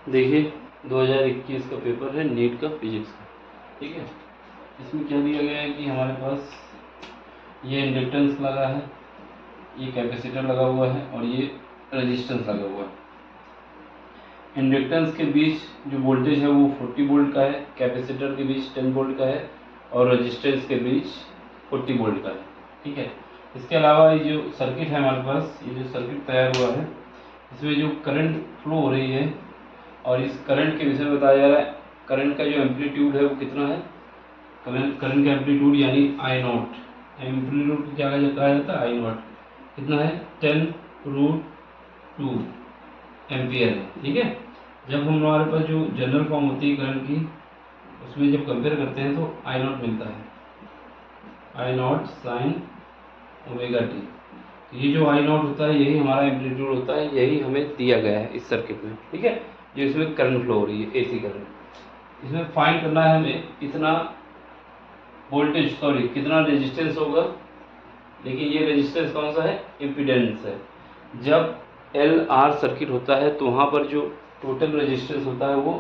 देखिए 2021 का पेपर है नीट का फिजिक्स का, ठीक है। इसमें क्या दिया गया है कि हमारे पास ये इंडक्टेंस लगा है, ये कैपेसिटर लगा हुआ है और ये रेजिस्टेंस लगा हुआ है। इंडक्टेंस के बीच जो वोल्टेज है वो 40 वोल्ट का है, कैपेसिटर के बीच 10 वोल्ट का है और रेजिस्टेंस के बीच 40 वोल्ट का है, ठीक है। इसके अलावा ये जो सर्किट है हमारे पास, ये जो सर्किट तैयार हुआ है इसमें जो करंट फ्लो हो रही है और इस करंट के विषय में बताया जा रहा है। करंट का जो एम्पलीट्यूड है वो कितना है, करंट का एम्पलीट्यूड यानी आई नॉट, एम्पलीट्यूड को क्या कहा जाता है, आई नॉट कितना है 10√2 एम्पियर है, ठीक है। जब हमारे पास जो जनरल फॉर्म होती है करंट की, उसमें जब कंपेयर करते हैं तो आई नॉट मिलता है, आई नॉट साइन ओमेगा टी। तो ये जो आई नॉट होता है यही हमारा एम्पलीट्यूड होता है, यही हमें दिया गया है इस सर्किट में, ठीक है। जो इसमें करंट फ्लो हो रही है एसी करंट, इसमें फाइंड करना है हमें कितना वोल्टेज, सॉरी कितना रेजिस्टेंस होगा। लेकिन ये रेजिस्टेंस कौन सा है, इम्पीडेंस है। जब एल आर सर्किट होता है तो वहाँ पर जो टोटल रेजिस्टेंस होता है वो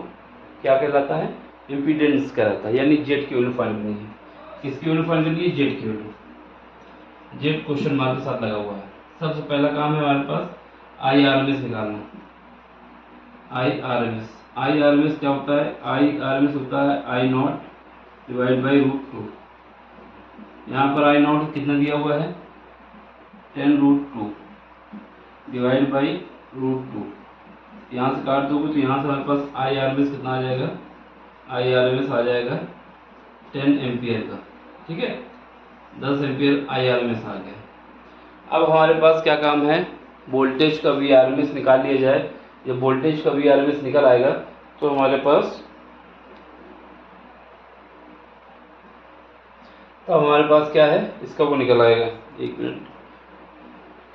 क्या कहलाता है, इम्पीडेंस कहलाता है, यानी जेड की वैल्यू फाइंड करनी है। किसकी वैल्यू फाइंड करनी है, जेड की वैल्यू। जेड क्वेश्चन मार्क के साथ लगा हुआ है। सबसे पहला काम है हमारे पास आई आर एम एस निकालना। आई आर एम एस क्या होता है, आई आर एम एस होता है आई नॉट डिवाइड बाई √2। यहाँ पर आई नॉट कितना दिया हुआ है 10√2 डिवाइड बाई √2। यहाँ से काट दोगे तो यहाँ से हमारे पास आई आर एम एस कितना आ जाएगा, आई आर एम एस आ जाएगा 10 एम्पियर का, ठीक है। 10 ampere I R M S आ गया। अब हमारे पास क्या काम है, वोल्टेज का वी आर एम एस निकाल लिया जाए। जब वोल्टेज का वी आर एम एस निकल आएगा तो हमारे पास क्या है, इसका वो निकल आएगा, एक मिनट,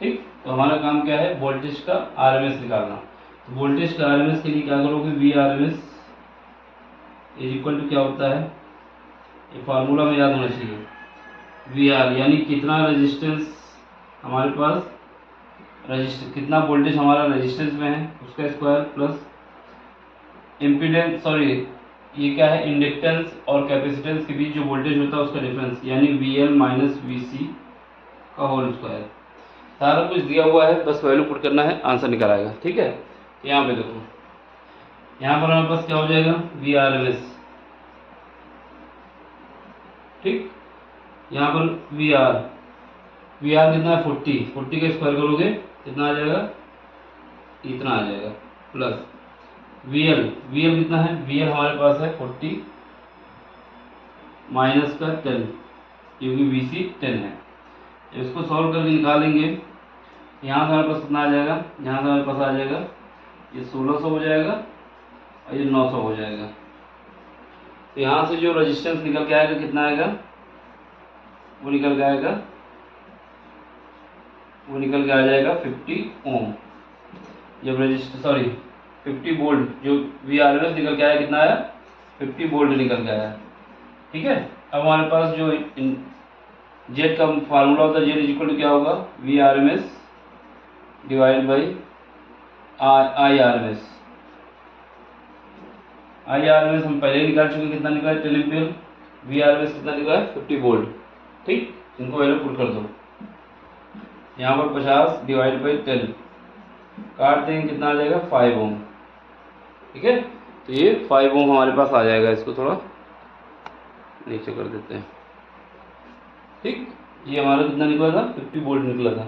ठीक। तो हमारा काम क्या है, वोल्टेज का आर एम एस निकालना। तो वोल्टेज का आर एम एस के लिए क्या करोगे, V R M S is equal to क्या होता है, ये फार्मूला में याद होना चाहिए, वी आर यानी कितना रेजिस्टेंस हमारे पास, कितना वोल्टेज हमारा रेजिस्टेंस में है उसका स्क्वायर प्लस इम्पीडेंस, सॉरी ये क्या है, इंडक्टेंस और कैपेसिटेंस के बीच जो वोल्टेज होता है उसका डिफरेंस यानी वी एल माइनस वी सी का होल स्क्वायर। सारा कुछ दिया हुआ है, बस वैल्यू पुट करना है, आंसर निकल आएगा, ठीक है। यहाँ पे देखो, यहाँ पर हमारे पास क्या हो जाएगा, वी आर एम एस, ठीक। यहाँ पर वी आर कितना है 40 का स्क्वायर करोगे कितना आ जाएगा, इतना आ जाएगा, प्लस वी एल कितना है, वी एल हमारे पास है 40 माइनस का 10 क्योंकि वी सी 10 है। इसको सॉल्व करके निकालेंगे, यहाँ से हमारे पास कितना आ जाएगा, यहाँ से हमारे पास आ जाएगा ये 1600 हो जाएगा और ये 900 हो जाएगा। तो यहाँ से जो रेजिस्टेंस निकल के आएगा कितना आएगा, वो निकल के आ जाएगा 50 ओम। जब रजिस्टर 50 वोल्ट, जो वी आर एम एस निकल के आया कितना आया, 50 वोल्ट निकल के आया, ठीक है। अब हमारे पास जो जेड का फार्मूला होता है, जेड इज इक्वल टू क्या होगा, V R M S divide by I R M S. I R M S हम पहले निकाल चुके, कितना निकला है 10 ampere, V R M S कितना निकला है 50 वोल्ट, ठीक। इनको वैल्यू पुट कर दो, यहाँ पर 50 डिवाइड बाई 10 काट देंगे कितना आ जाएगा 5 ओम, ठीक है। तो ये 5 ओम हमारे पास आ जाएगा, इसको थोड़ा नीचे कर देते हैं, ठीक। ये हमारा कितना निकला था, 50 वोल्ट निकला था,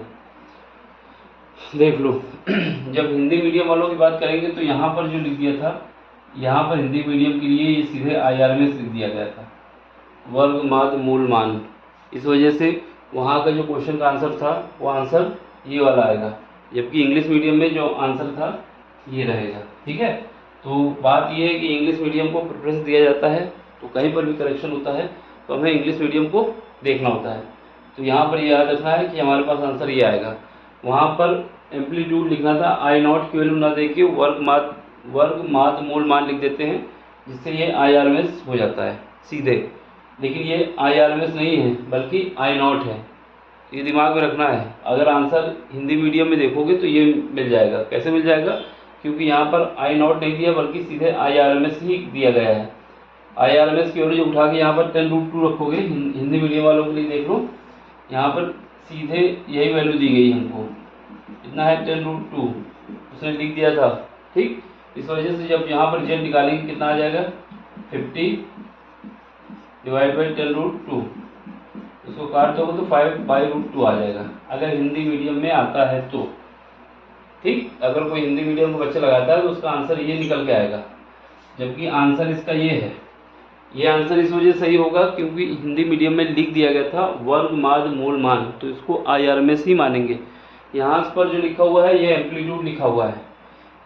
देख लो। जब हिंदी मीडियम वालों की बात करेंगे तो यहाँ पर जो लिख दिया था, यहाँ पर हिंदी मीडियम के लिए ये सीधे आई आर एम एस लिख दिया गया था, वर्ग माध्य मूल मान। इस वजह से वहाँ का जो क्वेश्चन का आंसर था वो आंसर ये वाला आएगा, जबकि इंग्लिश मीडियम में जो आंसर था ये रहेगा, ठीक है। तो बात ये है कि इंग्लिश मीडियम को प्रेफरेंस दिया जाता है, तो कहीं पर भी करेक्शन होता है तो हमें इंग्लिश मीडियम को देखना होता है। तो यहाँ पर याद रखना है कि हमारे पास आंसर ये आएगा। वहाँ पर एम्पलीट्यूड लिखना था, आई नॉट की वैल्यू ना दे के वर्ग माध्य मूल मान लिख देते हैं, जिससे ये आई आर एम एस हो जाता है सीधे। लेकिन ये आई आर एम एस नहीं है बल्कि आई नॉट है, ये दिमाग में रखना है। अगर आंसर हिंदी मीडियम में देखोगे तो ये मिल जाएगा, कैसे मिल जाएगा, क्योंकि यहाँ पर आई नॉट नहीं दिया बल्कि सीधे IRMS ही दिया गया है। IRMS की वैल्यू उठा के यहाँ पर 10√2 रखोगे, हिंदी मीडियम वालों के लिए देख लो, यहाँ पर सीधे यही वैल्यू दी गई हमको, इतना है 10√2 उसने लिख दिया था, ठीक। इस वजह से जब यहाँ पर जेड निकालेंगे कितना आ जाएगा 50 डिवाइड बाई 10√2, इसको काट दोगे तो 5/√2 आ जाएगा, अगर हिंदी मीडियम में आता है तो, ठीक। अगर कोई हिंदी मीडियम का बच्चा लगाता है तो उसका आंसर ये निकल के आएगा, जबकि आंसर इसका ये है। ये आंसर इस वजह सही होगा क्योंकि हिंदी मीडियम में लिख दिया गया था वर्ग माद मूल मान, तो इसको IRMS ही मानेंगे। यहाँ पर जो लिखा हुआ है ये एम्पलीट्यूड लिखा हुआ है,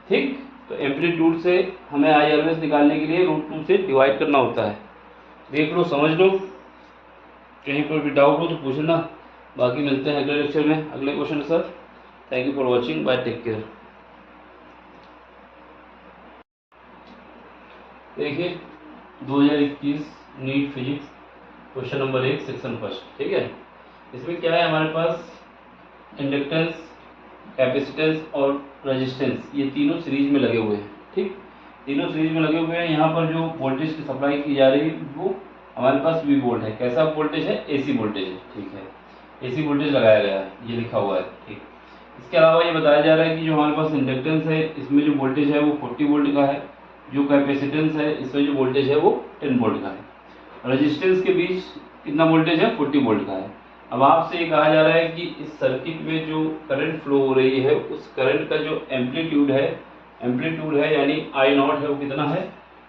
ठीक। तो एम्पलीट्यूड से हमें IRMS निकालने के लिए √2 से डिवाइड करना होता है। देख लो, समझ लो, कहीं पर भी डाउट हो तो पूछना। बाकी मिलते हैं अगले लेक्चर में अगले क्वेश्चन के साथ। Thank you for watching, bye, take care. देखिए 2021 NEET physics question number 1 section first, ठीक है। इसमें क्या है हमारे पास, इंडक्टेंस, कैपेसिटेंस और रेजिस्टेंस, ये तीनों सीरीज में लगे हुए हैं, ठीक। तीनों सीरीज में लगे हुए हैं। यहाँ पर जो वोल्टेज की सप्लाई की जा रही है वो हमारे पास V वोल्ट है। कैसा वोल्टेज है? AC वोल्टेज है, ठीक है। AC वोल्टेज लगाया गया है, ये लिखा हुआ है, ठीक। इसके अलावा ये बताया जा रहा है कि जो हमारे पास इंडक्टेंस है इसमें जो वोल्टेज है वो 40 वोल्ट का है, जो कैपेसिटेंस है इसमें जो वोल्टेज है वो 10 वोल्ट का है। रेजिस्टेंस के बीच कितना वोल्टेज है? 40 वोल्ट का है। अब आपसे ये कहा जा रहा है कि इस सर्किट में जो करंट फ्लो हो रही है उस करंट का जो एम्पलीट्यूड है यानी I0 है, वो कितना है?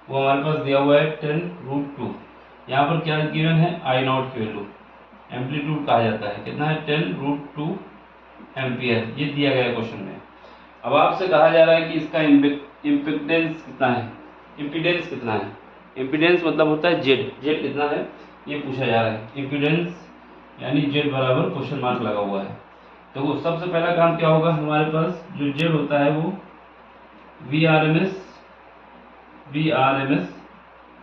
वो हमारे पास दिया हुआ है 10√2। यहाँ पर क्या गिवन है? I0 की वैल्यू, एम्पलीट्यूड कहा जाता है, कितना है? 10√2 एम्पियर, ये दिया गया है क्वेश्चन में। अब आपसे कहा जा रहा है कि इसका इम्पिडेंस कितना है, इम्पीडेंस कितना है। इम्पीडेंस मतलब होता है जेड कितना है ये पूछा जा रहा है। इम्पीडेंस यानी जेड बराबर क्वेश्चन मार्क लगा हुआ है। तो सबसे पहला काम क्या होगा, हमारे पास जो जेड होता है वो VRMS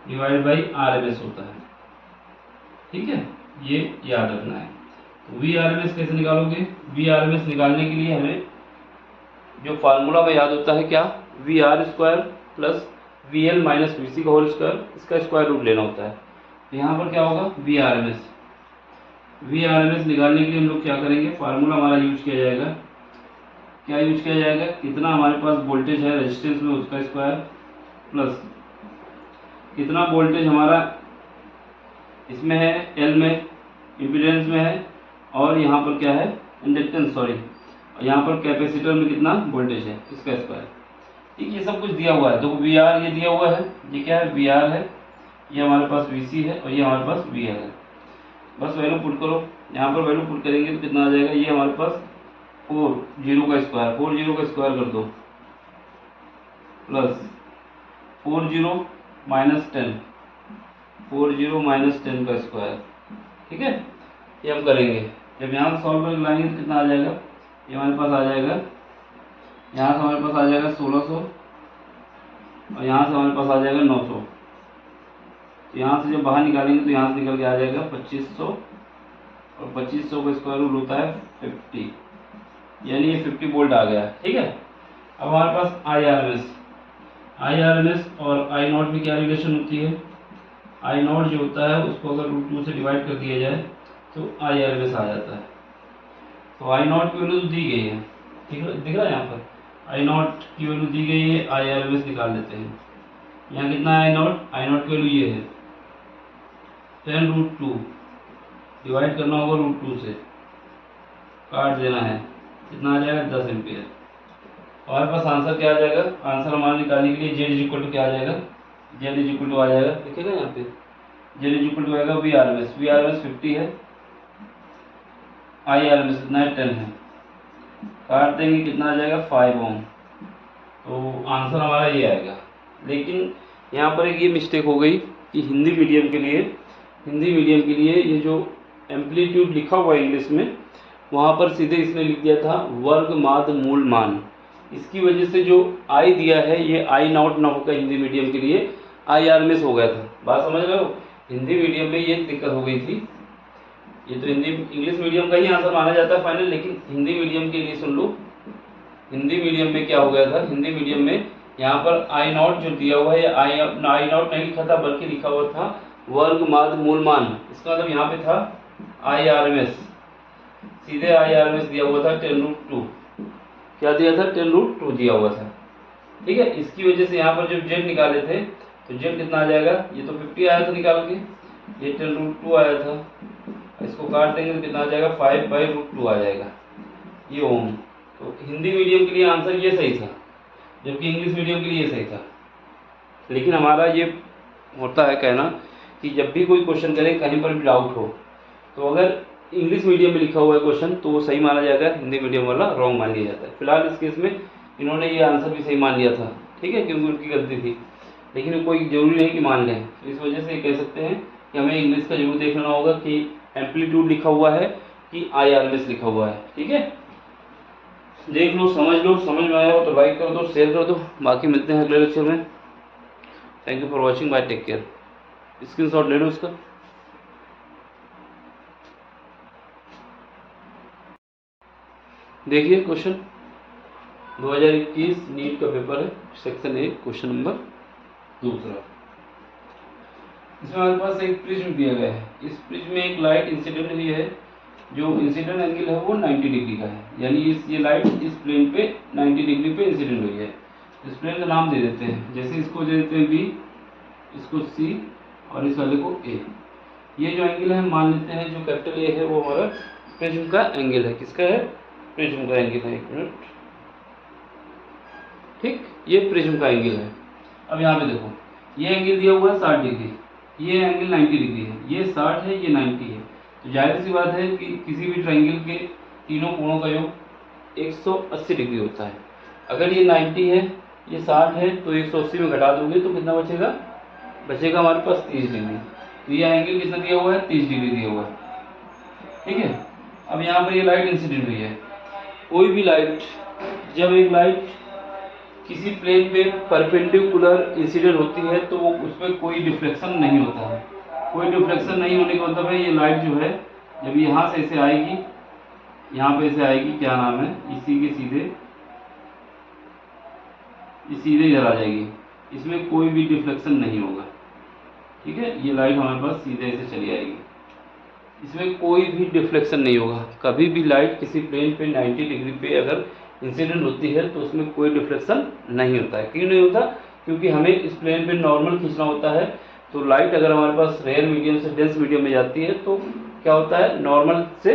डिवाइड बाई RMS होता है, ठीक है, ये याद रखना है। तो VRMS कैसे निकालोगे? VRMS निकालने के लिए हमें जो फार्मूला में याद होता है क्या, VR² plus VL minus VC का होल स्क्वायर, इसका स्क्वायर रूट लेना होता है। तो यहाँ पर क्या होगा? VRMS निकालने के लिए हम लोग क्या करेंगे, फार्मूला हमारा यूज किया जाएगा। क्या यूज किया जाएगा? कितना हमारे पास वोल्टेज है रेजिस्टेंस में उसका स्क्वायर प्लस कितना वोल्टेज हमारा इसमें है L में, इम्पीडेंस में है, और यहाँ पर क्या है? इंडक्टेंस, सॉरी, यहाँ पर कैपेसिटर में कितना वोल्टेज है इसका स्क्वायर, ठीक। ये सब कुछ दिया हुआ है। तो VR ये दिया हुआ है, ये क्या है? VR है, ये हमारे पास VC है और ये हमारे पास VL है। बस वैल्यू पुट करो, यहाँ पर वैल्यू पुट करेंगे तो कितना आ जाएगा? ये हमारे पास 4 0 का स्क्वायर कर दो प्लस 40 माइनस 10 का स्क्वायर, ठीक है। ये हम करेंगे, जब यहाँ से सॉल्व करके लाएंगे तो कितना आ जाएगा? ये हमारे पास आ जाएगा, यहाँ से हमारे पास आ जाएगा 1600 और यहाँ से हमारे पास आ जाएगा 900। तो यहाँ से जब बाहर निकालेंगे तो यहाँ से निकल के आ जाएगा 2500 और 2500 का स्क्वायर रूट होता है 50, यानी ये 50 वोल्ट आ गया, ठीक है। अब हमारे पास IRMS और I0 में क्या रिलेशन होती है? I0 जो होता है उसको अगर √2 से डिवाइड कर दिया जाए तो IRMS आ जाता है। तो I0 की वैल्यू तो दी गई है, ठीक है, दिख रहा है यहाँ पर I0 की वैल्यू दी गई है, IRMS निकाल लेते हैं। यहाँ कितना है I0 की वैल्यू ये है 10√2, डिवाइड करना होगा √2 से, काट देना है, कितना आ जाएगा? 10 एम्पियर। हमारे पास आंसर क्या आ जाएगा? आंसर हमारा निकालने के लिए Z क्या आ जाएगा? Z आ जाएगा, देखिएगा यहाँ पे Z आएगा VRMS 50 है, IRMS कितना है? 10 है, काट देंगे कितना आ जाएगा? 5 ओम। तो आंसर हमारा ये आएगा। लेकिन यहाँ पर एक ये मिस्टेक हो गई कि हिंदी मीडियम के लिए ये जो एम्पलीट्यूड लिखा हुआ है इंग्लिश में, वहाँ पर सीधे इसने लिख दिया था वर्ग माद मूल मान। इसकी वजह से जो I दिया है ये I0 ना होकर हिंदी मीडियम के लिए IRMS हो गया था। बात समझ रहे हो? हिंदी मीडियम में ये दिक्कत हो गई थी। ये तो इंग्लिश मीडियम का ही आंसर माना जाता है फाइनल, लेकिन हिंदी मीडियम के लिए सुन लो, हिंदी मीडियम में क्या हो गया था, हिंदी मीडियम में यहाँ पर आई नॉट जो दिया हुआ है, आई नॉट नहीं लिखा था बल्कि लिखा हुआ था वर्ग माध्य मूलमान। इसका मतलब यहाँ पे था IRMS, सीधे IRMS दिया हुआ था 10√2। क्या दिया था, 10√2 दिया हुआ था। ठीक है, इसकी वजह से यहाँ पर जब जेड निकाले थे तो जेड कितना आ जाएगा, ये तो 50 आया था निकाल के, ये 10√2 आया था, इसको काट देंगे तो कितना आ जाएगा, 5/√2 आ जाएगा, ये ओम। तो हिंदी मीडियम के लिए आंसर ये सही था, जबकि इंग्लिश मीडियम के लिए ये सही था। लेकिन हमारा ये होता है कहना कि जब भी कोई क्वेश्चन करें कहीं पर भी डाउट हो तो अगर इंग्लिश मीडियम में लिखा हुआ है क्वेश्चन तो वो सही माना जाएगा, हिंदी मीडियम वाला रॉन्ग मान लिया जाता है। फिलहाल इस केस में इन्होंने ये आंसर भी सही मान लिया था, ठीक है, क्योंकि उनकी गलती थी, लेकिन कोई ज़रूरी नहीं कि मान लें। तो इस वजह से कह सकते हैं कि हमें इंग्लिश का जरूर देखना होगा कि एम्पलीट्यूड लिखा हुआ है कि IRMS लिखा हुआ है। ठीक है, देख लो, समझ में आया हो तो लाइक कर दो, शेयर कर दो। बाकी मिलते हैं अगले लेक्चर में। Thank you for watching, bye, take care. Screenshot ले लो उसका। देखिए क्वेश्चन 2021 नीट का पेपर है, सेक्शन 1, क्वेश्चन नंबर 2। इसमें हमारे पास एक प्रिज्म दिया गया है, इस प्रिज्म में एक लाइट इंसिडेंट हुई है, जो इंसिडेंट एंगल है वो 90 डिग्री का है, यानी ये लाइट इस प्लेन पे 90 डिग्री पे इंसिडेंट हुई है। इस प्लेन का नाम दे देते हैं, जैसे इसको दे देते हैं B, इसको C और इस वाले को A। ये जो एंगल है हम मान लेते हैं जो कैपिटल A है वो हमारा प्रिज्म का एंगल है। किसका है, प्रिज्म का एंगल है। एक मिनट, ठीक, ये प्रिज्म का एंगल है। अब यहाँ पे देखो, ये एंगल दिया हुआ है 60 डिग्री, ये एंगल 90 डिग्री है, ये 60 है, ये 90 है। तो जाहिर सी बात है कि किसी भी ट्रायंगल के तीनों कोणों का योग 180 डिग्री होता है। अगर ये 90 है, ये 60 है, तो 180 में घटा दोगे तो कितना बचेगा, बचेगा हमारे पास 30 डिग्री। तो ये एंगल कितना दिया हुआ है, 30 डिग्री दिया हुआ है। ठीक है, अब यहाँ पर ये लाइट इंसिडेंट हुई है। कोई भी लाइट, जब एक लाइट किसी प्लेन पे परपेंडिकुलर इंसिडेंट होती है तो वो उसमें कोई डिफ्लेक्शन नहीं होता है। कोई डिफ्लेक्शन नहीं होने का मतलब है ये लाइट जो है जब यहाँ से ऐसे आएगी, यहाँ पे ऐसे आएगी, क्या नाम है, इसी के सीधे, ये सीधे इधर आ जाएगी, इसमें कोई भी डिफ्लेक्शन नहीं होगा। ठीक है, ये लाइट हमारे पास सीधे ऐसे चली आएगी, इसमें कोई भी डिफ्लेक्शन नहीं होगा। कभी भी लाइट किसी प्लेन पे 90 डिग्री पे अगर इंसिडेंट होती है तो उसमें कोई डिफ्लेक्शन नहीं होता है। क्यों नहीं होता, क्योंकि हमें इस प्लेन पे नॉर्मल खींचना होता है। तो लाइट अगर हमारे पास रेयर मीडियम से डेंस मीडियम में जाती है तो क्या होता है, नॉर्मल से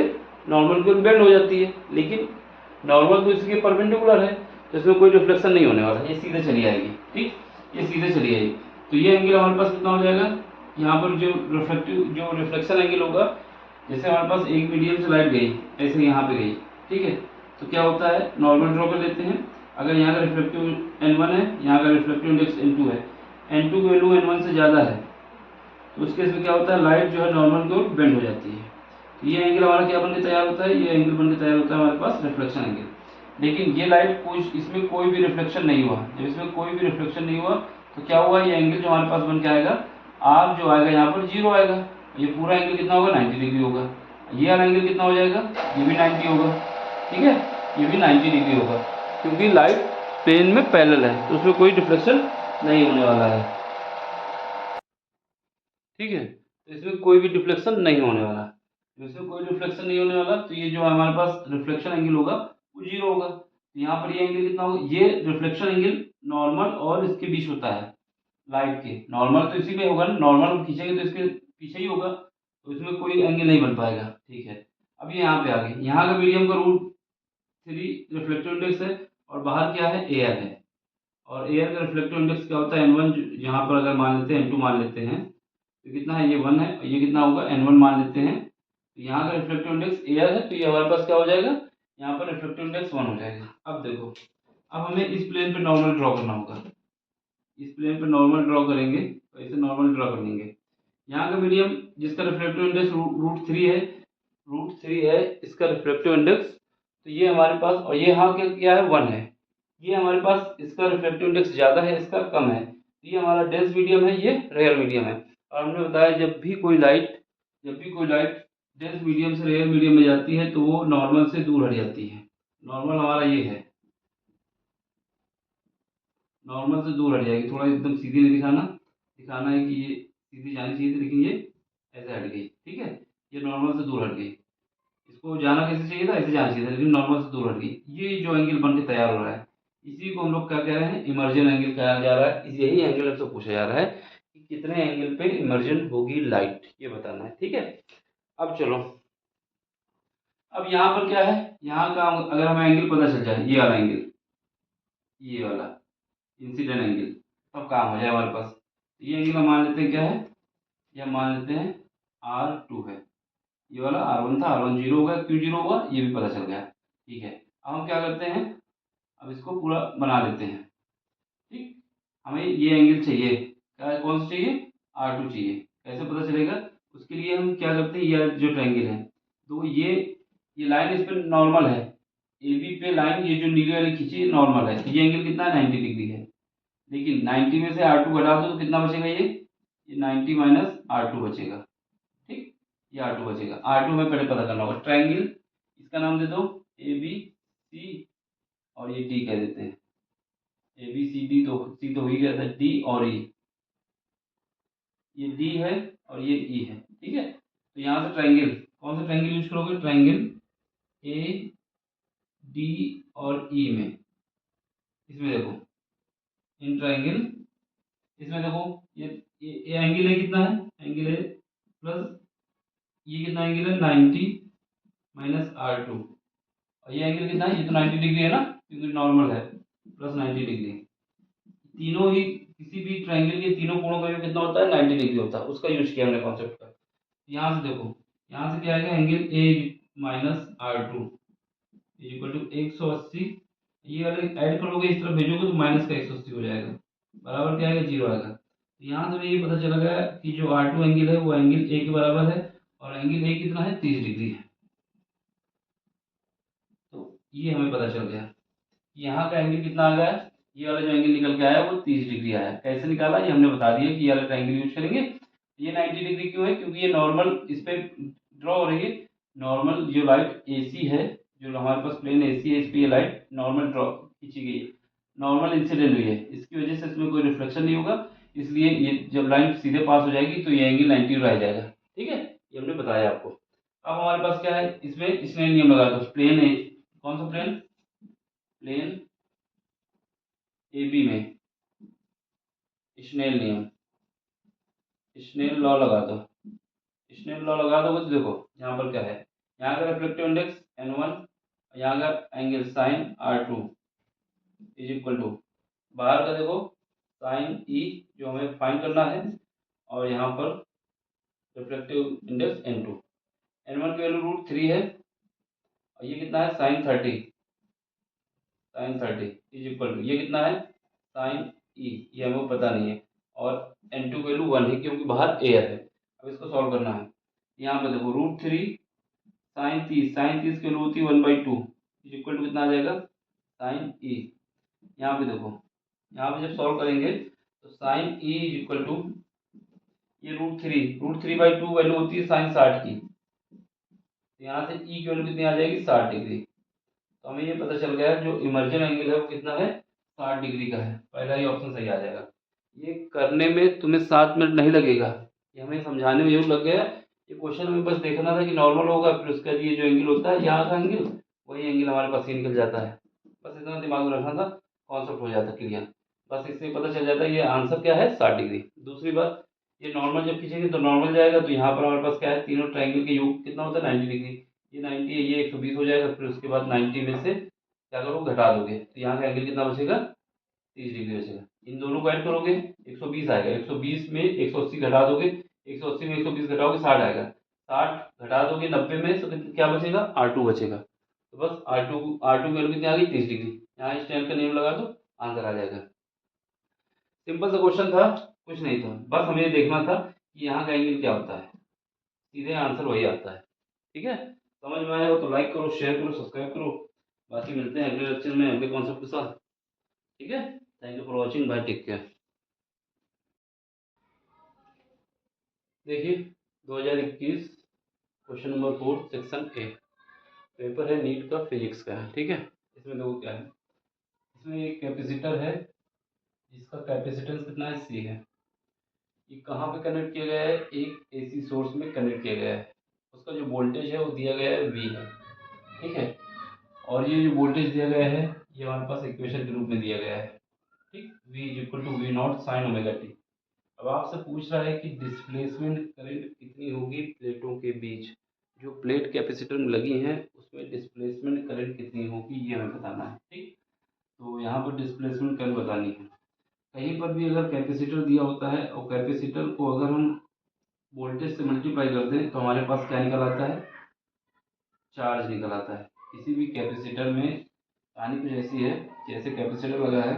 नॉर्मल की बेंड हो जाती है, लेकिन नॉर्मल तो इसके परपेंडिकुलर है तो इसमें कोई डिफ्लेक्शन नहीं होने वाला, ये सीधे चली आएगी। ठीक, ये सीधे चली आएगी। तो ये एंगल हमारे पास कितना हो जाएगा, यहाँ पर जो रिफ्लेक्शन एंगल होगा, जैसे हमारे पास एक मीडियम से लाइट गई, ऐसे यहाँ पे गई, ठीक है, तो क्या होता है, नॉर्मल ड्रॉ कर लेते हैं। अगर यहाँ का रिफ्लेक्टिव N1 है, यहाँ का रिफ्लेक्टिव इंडेक्स N2 है, N2 की वैल्यू N1 से ज़्यादा है, तो उस केस में क्या होता है, लाइट जो है नॉर्मल की ओर बेंड हो जाती है। तो ये एंगल हमारा क्या बन के तैयार होता है, ये एंगल बन के तैयार होता है हमारे पास रिफ्लेक्शन एंगल। लेकिन ये लाइट इसमें कोई भी रिफ्लेक्शन नहीं हुआ। जब इसमें कोई भी रिफ्लेक्शन नहीं हुआ तो क्या हुआ, ये एंगल जो हमारे पास बन के आएगा, R जो आएगा यहाँ पर 0 आएगा। ये पूरा एंगल कितना होगा, 90 डिग्री होगा। ये वाला एंगल कितना हो जाएगा, ये भी 90 होगा। ठीक है, ये भी 90 डिग्री होगा, क्योंकि लाइट प्लेन में पैरेलल है तो उसमें कोई डिफ्लेक्शन नहीं होने वाला है। ठीक है, तो इसमें कोई भी डिफ्लेक्शन नहीं होने वाला। इसमें कोई डिफ्लेक्शन नहीं होने वाला तो ये जो हमारे पास रिफ्लेक्शन एंगल होगा वो 0 होगा। तो यहाँ पर ये एंगल कितना होगा, ये रिफ्लेक्शन एंगल नॉर्मल और इसके बीच होता है लाइट के। नॉर्मल तो इसी में होगा ना, नॉर्मल खींचेंगे तो इसके पीछे ही होगा, तो इसमें कोई एंगल नहीं बन पाएगा। ठीक है, अब ये यहाँ पे आ गए, यहाँ का मीडियम का √3 रिफ्लेक्टिव इंडेक्स है और बाहर क्या है, एयर है। और एयर का रिफ्लेक्टिव इंडेक्स क्या होता है, N1, यहाँ पर अगर मान लेते हैं N2 मान लेते हैं तो कितना है, ये 1 है, और ये कितना होगा, N1 मान लेते हैं। तो यहाँ का रिफ्लेक्टिव इंडेक्स एयर है तो ये हमारे पास क्या हो जाएगा, यहाँ पर रिफ्लेक्टिव इंडेक्स 1 हो जाएगा। अब देखो, अब हमें इस प्लेन पे नॉर्मल ड्रॉ करना होगा। इस प्लेन पे नॉर्मल ड्रॉ करेंगे तो ऐसे नॉर्मल ड्रॉ कर लेंगे। यहाँ का मीडियम जिसका रिफ्लेक्टिव इंडेक्स √3 है, इसका रिफ्लेक्टिव इंडेक्स, तो ये हमारे पास, और ये यहाँ क्या है, 1 है। ये हमारे पास, इसका रिफ्लेक्टिव इंडेक्स ज़्यादा है, इसका कम है। ये हमारा डेंस मीडियम है, ये रेयर मीडियम है। और हमने बताया जब भी कोई लाइट डेंस मीडियम से रेयर मीडियम में जाती है तो वो नॉर्मल से दूर हट जाती है। नॉर्मल हमारा ये है, नॉर्मल से दूर हट जाएगी, थोड़ा एकदम सीधी नहीं दिखाना, दिखाना है कि ये सीधी जानी चाहिए थी लेकिन ये ऐसे हट गई, ठीक है। ये नॉर्मल से दूर हट गई। इसको जाना कैसे चाहिए था, ऐसे जाना चाहिए था लेकिन नॉर्मल से दूर हट गई। ये जो एंगल बन के तैयार हो रहा है इसी को हम लोग क्या कह रहे हैं, इमर्जन एंगल कहा जा रहा है। यही एंगल हमसे पूछा जा रहा है कि कितने एंगल पे इमर्जन होगी लाइट, ये बताना है, ठीक है। अब चलो, अब यहाँ पर क्या है, यहाँ का अगर हमें एंगल पता चल जाए, ये वाला एंगल, ये वाला इंसिडेंट एंगल, तब काम हो जाए हमारे पास। ये एंगल हम मान लेते हैं क्या है, ये हम मान लेते हैं R2 है। ये वाला R1 था, R1 जीरो होगा, क्यों जीरो हुआ ये भी पता चल गया, ठीक है। अब हम क्या करते हैं, अब इसको पूरा बना लेते हैं, ठीक। हमें ये एंगल चाहिए, क्या कौन सा चाहिए, R2 चाहिए। कैसे पता चलेगा, उसके लिए हम क्या करते हैं, ये जो ट्रायंगल है, तो ये लाइन इस पर नॉर्मल है, ए बी पे लाइन ये जो नीली वाली खींची नॉर्मल है, ये एंगल कितना है, 90 डिग्री है। लेकिन 90 में से R2 घटा दो तो कितना बचेगा, ये 90 माइनस R2 बचेगा, ठीक। ये R2 बचेगा, R2 में पहले पता करना होगा। ट्रायंगल इसका नाम दे दो ए बी सी, और ये डी कह देते हैं। ए बी सी डी, तो सी तो हो ही गया था, डी और ई, ये डी है और ये ई है, ठीक है। तो यहाँ से ट्रायंगल, कौन सा ट्रायंगल यूज करोगे, ट्रायंगल ए डी और ई में, इसमें देखो, इन ट्रायंगल, इसमें देखो, ये एंगल है कितना है, एंगल है प्लस, ये कितना एंगल है, 90 माइनस R2, और ये एंगल कितना है, ये तो 90 डिग्री है ना क्योंकि नॉर्मल है, प्लस 90 डिग्री। तीनों ही किसी भी ट्रायंगल के तीनों कोणों का योग कितना होता है, 90 डिग्री होता है, उसका यूज किया हमने कॉन्सेप्ट का। यहाँ से देखो, यहाँ से क्या आएगा, angle A minus R2 is equal to 180, ये वाले ऐड करोगे इस तरफ भेजोगे तो माइनस का 180 हो जाएगा, बराबर क्या आएगा, जीरो आएगा। तो यहाँ से हमें ये पता चला गया कि जो R2 एंगल है वो एंगल ए के बराबर है, और एंगल ए कितना है, 30 डिग्री है। तो ये हमें पता चल गया, यहाँ का एंगल कितना आ गया, ये वाला जो एंगल निकल के आया वो 30 डिग्री आया। कैसे निकाला ये हमने बता दिया कि ये वाला ट्रायंगल यूज करेंगे। ये 90 डिग्री क्यों है, क्योंकि ये नॉर्मल इस पे ड्रॉ हो रही है, नॉर्मल जो लाइट एसी है, जो हमारे पास प्लेन एसी है, इस पे ये लाइट नॉर्मल ड्रॉ खींची गई है, नॉर्मल इंसिडेंट हुई है, इसकी वजह से इसमें कोई रिफ्लेक्शन नहीं होगा, इसलिए ये जब लाइन सीधे पास हो जाएगी तो ये एंगल 90 रह जाएगा, ठीक है। ये हमने बताया आपको। अब हमारे पास क्या है, इसमें स्नेल नियम लगा दो, प्लेन है, कौन सा प्लेन, प्लेन ए बी में स्नेल नियम, स्नेल लॉ लगा दो। स्नेल लॉ लगा दोगे तो देखो यहाँ पर क्या है, यहाँ का रिफ्लेक्टिव इंडेक्स N1, यहाँ का angle sine R2 is equal to, बाहर का देखो साइन E जो हमें फाइंड करना है, और यहाँ पर रिफ्लेक्टिव इंडेक्स N2, N1 की वैल्यू √3 है, और ये कितना है, साइन 30 इज इक्वल टू, ये कितना है, साइन ई, ये हमें पता नहीं है, और N2 की वैल्यू 1 है क्योंकि बाहर एयर है। अब इसको सॉल्व करना है, यहाँ पे देखो √3 साइन 30 की वैल्यू होती है 1/2 इज इक्वल टू कितना आ जाएगा, साइन ई। यहाँ पे देखो, यहाँ पे जब सॉल्व करेंगे तो sine E is equal to, ये √3/2 वैल्यू होती है साइन 60 की, तो यहाँ से ई की वैल्यू कितनी आ जाएगी, 60 डिग्री। तो हमें ये पता चल गया जो इमर्जन एंगल है वो कितना है, 60 डिग्री का है, पहला ही ऑप्शन सही आ जाएगा। ये करने में तुम्हें 7 मिनट नहीं लगेगा, ये हमें समझाने में जरूर लग गया। ये क्वेश्चन हमें बस देखना था कि नॉर्मल होगा, फिर उसका ये जो एंगल होता है यहाँ का एंगल, वही एंगल हमारे पास ही निकल जाता है, बस इतना दिमाग में रखना था, कॉन्सेप्ट हो जाता क्लियर। बस इससे पता चल जाता है ये आंसर क्या है, 60 डिग्री। दूसरी बात, ये नॉर्मल जब खींचेंगे तो नॉर्मल जाएगा, तो यहाँ पर हमारे पास क्या है, तीनों ट्रायंगल के योग कितना होता है, 90 डिग्री। ये 90 है, ये 120 हो जाएगा, फिर उसके बाद 90 में से क्या करोगे, घटा दोगे, तो यहाँ का एंगल कितना बचेगा, 30 डिग्री बचेगा। इन दोनों को ऐड करोगे 120 आएगा, 120 में 180 घटा दोगे, 180 में 120 घटाओगे 60 आएगा, 60 घटा दोगे 90 में तो क्या बचेगा, R2 बचेगा। तो बस R2 की वैल्यू कितनी आ गई, 30 डिग्री। यहाँ स्टैंड का नियम लगा दो, आंसर आ जाएगा। सिंपल सा क्वेश्चन था, कुछ नहीं था, बस हमें देखना था कि यहाँ का एंगल क्या होता है, सीधे आंसर वही आता है, ठीक है। समझ में आया हो तो लाइक करो, शेयर करो, सब्सक्राइब करो। बाकी मिलते हैं अगले लेक्चर में अगले कॉन्सेप्ट के साथ, ठीक है। Thank you for watching, bye, take care. देखिए 2021 question number 4 section A, paper है नीट का, फिजिक्स का है, ठीक है। इसमें देखो क्या है, इसमें एक कैपेसिटर है इसका कैपेसिटेंस कितना है, सी है। ये कहाँ पे कनेक्ट किया गया है, एक एसी सोर्स में कनेक्ट किया गया है। उसका जो वोल्टेज है वो दिया गया है वी है, ठीक है। और ये जो वोल्टेज दिया गया है ये हमारे पास इक्वेशन के रूप में दिया गया है, ठीक। V is equal to V naught sine omega T. अब आपसे पूछ रहा है कि डिस्प्लेसमेंट करंट कितनी होगी प्लेटों के बीच, जो प्लेट कैपेसिटर में लगी हैं उसमें डिस्प्लेसमेंट करंट कितनी होगी ये हमें बताना है, ठीक। तो यहाँ पर डिस्प्लेसमेंट करंट बतानी है। कहीं पर भी अगर कैपेसिटर दिया होता है और कैपेसिटर को अगर हम वोल्टेज से मल्टीप्लाई कर दें तो हमारे पास क्या निकल आता है, चार्ज निकल आता है। किसी भी कैपेसिटर में कहानी कुछ ऐसी है, जैसे कैपेसिटर लगा है,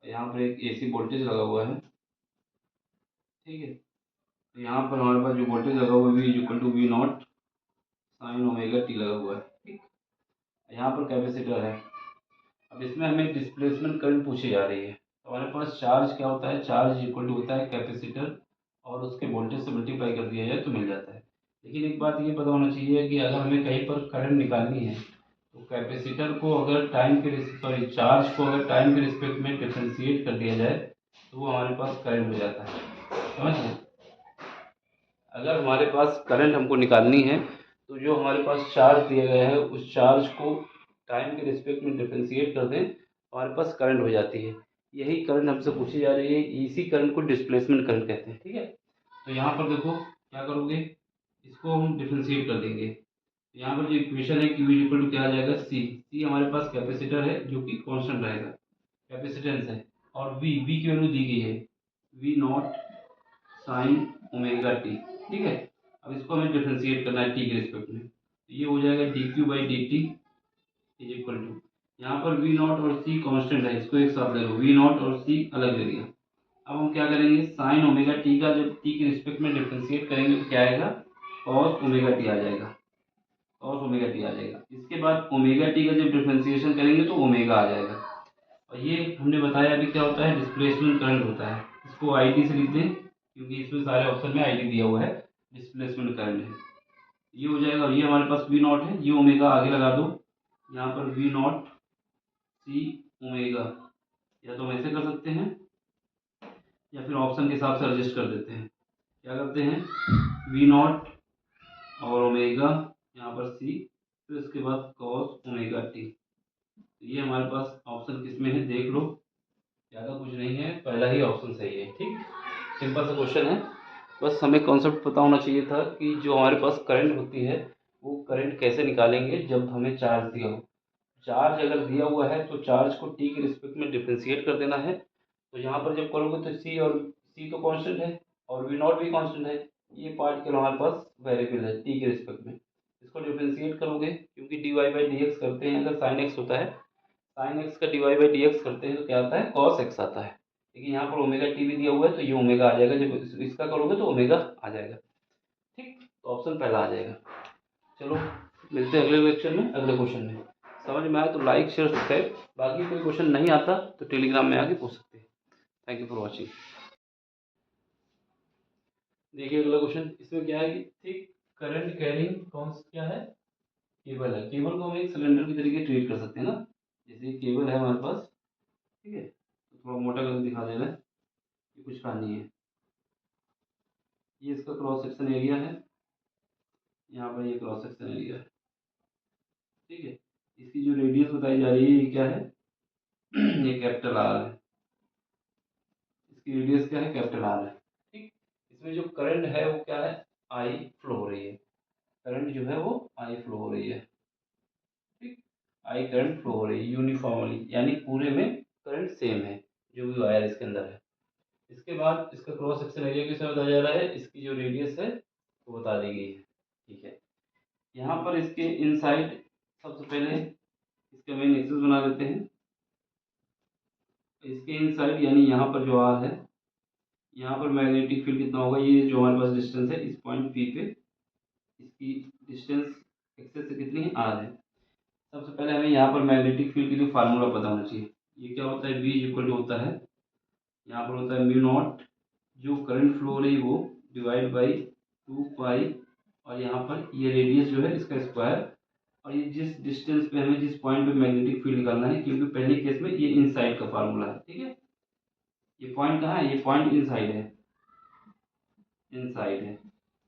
यहाँ पर एक एसी वोल्टेज लगा हुआ है, ठीक है। तो यहाँ पर हमारे पास जो वोल्टेज लगा हुआ है V is equal to V naught sine omega T लगा हुआ है, ठीक। यहाँ पर कैपेसिटर है। अब इसमें हमें डिस्प्लेसमेंट करंट पूछी जा रही है, तो हमारे पास चार्ज क्या होता है, चार्ज इक्वल टू होता है कैपेसिटर और उसके वोल्टेज से मल्टीप्लाई कर दिया जाए तो मिल जाता है। लेकिन एक बात ये पता होना चाहिए कि अगर हमें कहीं पर करंट निकालनी है तो कैपेसिटर को अगर चार्ज को अगर टाइम के रिस्पेक्ट में डिफ्रेंशिएट कर दिया जाए तो वो हमारे पास करंट हो जाता है, समझ गए। अगर हमारे पास करंट हमको निकालनी है तो जो हमारे पास चार्ज दिया गया है उस चार्ज को टाइम के रिस्पेक्ट में डिफ्रेंशिएट कर दें तो हमारे पास करंट हो जाती है। यही करंट हमसे पूछी जा रही है, इसी करंट को डिस्प्लेसमेंट करंट कहते हैं, ठीक है। तो यहाँ पर देखो क्या करोगे, इसको हम डिफ्रेंशिएट कर देंगे। यहाँ पर जो इक्वेशन है क्यू इक्वल टू क्या आ जाएगा, सी। सी हमारे पास कैपेसिटर है जो कि कांस्टेंट रहेगा, कैपेसिटेंस है। और वी की वैल्यू दी गई है V naught sine omega T, ठीक है। अब इसको हमें डिफ्रेंशिएट करना है टी के रिस्पेक्ट में, तो ये हो जाएगा D Q by D T is equal to, यहाँ पर वी नॉट और सी कांस्टेंट है, इसको एक साथ ले लो, वी नॉट और सी अलग ले लिया। अब हम क्या करेंगे, साइन ओमेगा टी का जब टी के रिस्पेक्ट में डिफ्रेंशिएट करेंगे तो क्या आएगा, कॉस ओमेगा टी आ जाएगा, कॉस ओमेगा टी आ जाएगा। इसके बाद ओमेगा टी का जब डिफ्रेंशिएशन करेंगे तो ओमेगा आ जाएगा। और ये हमने बताया अभी क्या होता है, डिस्प्लेसमेंट करंट होता है। इसको आई टी से लिख दें क्योंकि इसमें सारे ऑप्शन में आई टी दिया हुआ है, डिस्प्लेसमेंट करंट है, ये हो जाएगा। और ये हमारे पास वी नॉट है, ये ओमेगा आगे लगा दो, यहाँ पर वी नॉट सी ओमेगा, या तो हम ऐसे कर सकते हैं या फिर ऑप्शन के हिसाब से एडजस्ट कर देते हैं। क्या करते हैं, वी नॉट और ओमेगा, यहाँ पर सी, फिर उसके बाद कॉस ओमेगा टी। तो ये हमारे पास ऑप्शन किस में है देख लो, ज़्यादा कुछ नहीं है, पहला ही ऑप्शन सही है, ठीक। सिंपल सा क्वेश्चन है, बस हमें कॉन्सेप्ट पता होना चाहिए था कि जो हमारे पास करंट होती है वो करंट कैसे निकालेंगे जब हमें चार्ज दिया हो। चार्ज अगर दिया हुआ है तो चार्ज को टी के रिस्पेक्ट में डिफ्रेंशिएट कर देना है। तो यहाँ पर जब करोगे तो सी तो कांस्टेंट है और वी नॉट भी कांस्टेंट है, ये पार्ट के हमारे पास वेरिएबल है टी के रिस्पेक्ट में। इसको डिफ्रेंशिएट करोगे क्योंकि D Y by D X करते हैं, अगर साइन एक्स होता है, साइन एक्स का D Y by D X करते हैं तो क्या आता है, कॉस एक्स आता है। लेकिन यहाँ पर ओमेगा टी भी दिया हुआ है तो ये ओमेगा आ जाएगा, जब इसका करोगे तो ओमेगा आ जाएगा, ठीक। तो ऑप्शन पहला आ जाएगा। चलो मिलते हैं अगले लेक्चर में, अगले क्वेश्चन में। समझ में आया तो लाइक शेयर सब्सक्राइब, बाकी कोई क्वेश्चन नहीं आता तो टेलीग्राम में आके पूछ सकते हैं। Thank you for watching. देखिए अगला क्वेश्चन, इसमें क्या है कि थिक करंट कैरिंग कौन सा क्या है, केबल है। केबल को हम एक सिलेंडर की तरीके ट्रीट कर सकते हैं ना, जैसे केबल है हमारे पास, ठीक है। तो थोड़ा मोटा करके दिखा दे रहा है, ये कुछ कहानी है। ये इसका क्रॉस सेक्शन एरिया है, यहाँ पर ये क्रॉस सेक्शन एरिया है, ठीक है। इसकी जो रेडियस बताई जा रही है ये क्या है, ये कैपिटल आर है, इसकी रेडियस क्या है, कैपिटल आर है, ठीक। इसमें जो करंट है वो क्या है, आई फ्लो हो रही है, करंट जो है वो आई फ्लो हो रही है, ठीक। आई करंट फ्लो हो रही है यूनिफॉर्मली, यानी पूरे में करंट सेम है जो भी वायर इसके अंदर है। इसके बाद इसका क्रॉस सेक्शन एरिया किस में बताया जा रहा है, इसकी जो रेडियस है वो बता दी गई है, ठीक है। यहाँ पर इसके इनसाइड सबसे पहले इसका मेन एक्सिस बना देते हैं। इसके इनसाइड यानी यहाँ पर जो आर है, यहाँ पर मैग्नेटिक फील्ड कितना होगा, ये जो हमारे पास डिस्टेंस है इस पॉइंट पी पे, इसकी डिस्टेंस एक्सेस से कितनी है, आर है। सबसे पहले हमें यहाँ पर मैग्नेटिक फील्ड के लिए फार्मूला पता होना चाहिए। ये क्या होता है, बी इक्वल टू होता है, यहाँ पर होता है म्यू नॉट, जो करंट फ्लो हो रही वो डिवाइड बाई 2 पाई, और यहाँ पर ये रेडियस जो है इसका स्क्वायर, और ये जिस डिस्टेंस पे हमें जिस पॉइंट पे मैग्नेटिक फील्ड निकालना है, क्योंकि पहले केस में ये इनसाइड का फार्मूला है, ठीक है। ये पॉइंट कहाँ है, ये पॉइंट इनसाइड है, इनसाइड है,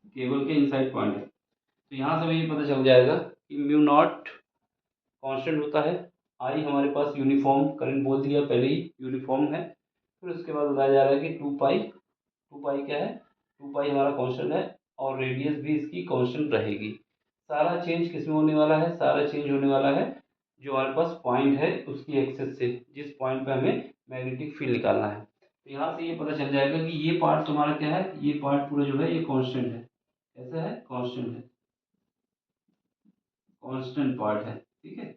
केबल के इनसाइड पॉइंट है। तो यहाँ से हमें ये पता चल जाएगा कि म्यू नॉट कांस्टेंट होता है, आई हमारे पास यूनिफॉर्म करंट बोल दिया पहले ही, यूनिफॉर्म है। फिर उसके बाद बताया जा रहा है कि 2 पाई, 2 पाई क्या है, 2 पाई हमारा कांस्टेंट है और रेडियस भी इसकी कांस्टेंट रहेगी। सारा चेंज किस में होने वाला है, सारा चेंज होने वाला है जो हमारे पास पॉइंट है उसकी एक्सेस से, जिस पॉइंट पे हमें मैग्नेटिक फील्ड निकालना है। तो यहाँ से ये पता चल जाएगा कि ये पार्ट तुम्हारा क्या है, ये पार्ट पूरा जो है ये कांस्टेंट है। कैसा है, कांस्टेंट है, कांस्टेंट पार्ट है, ठीक है।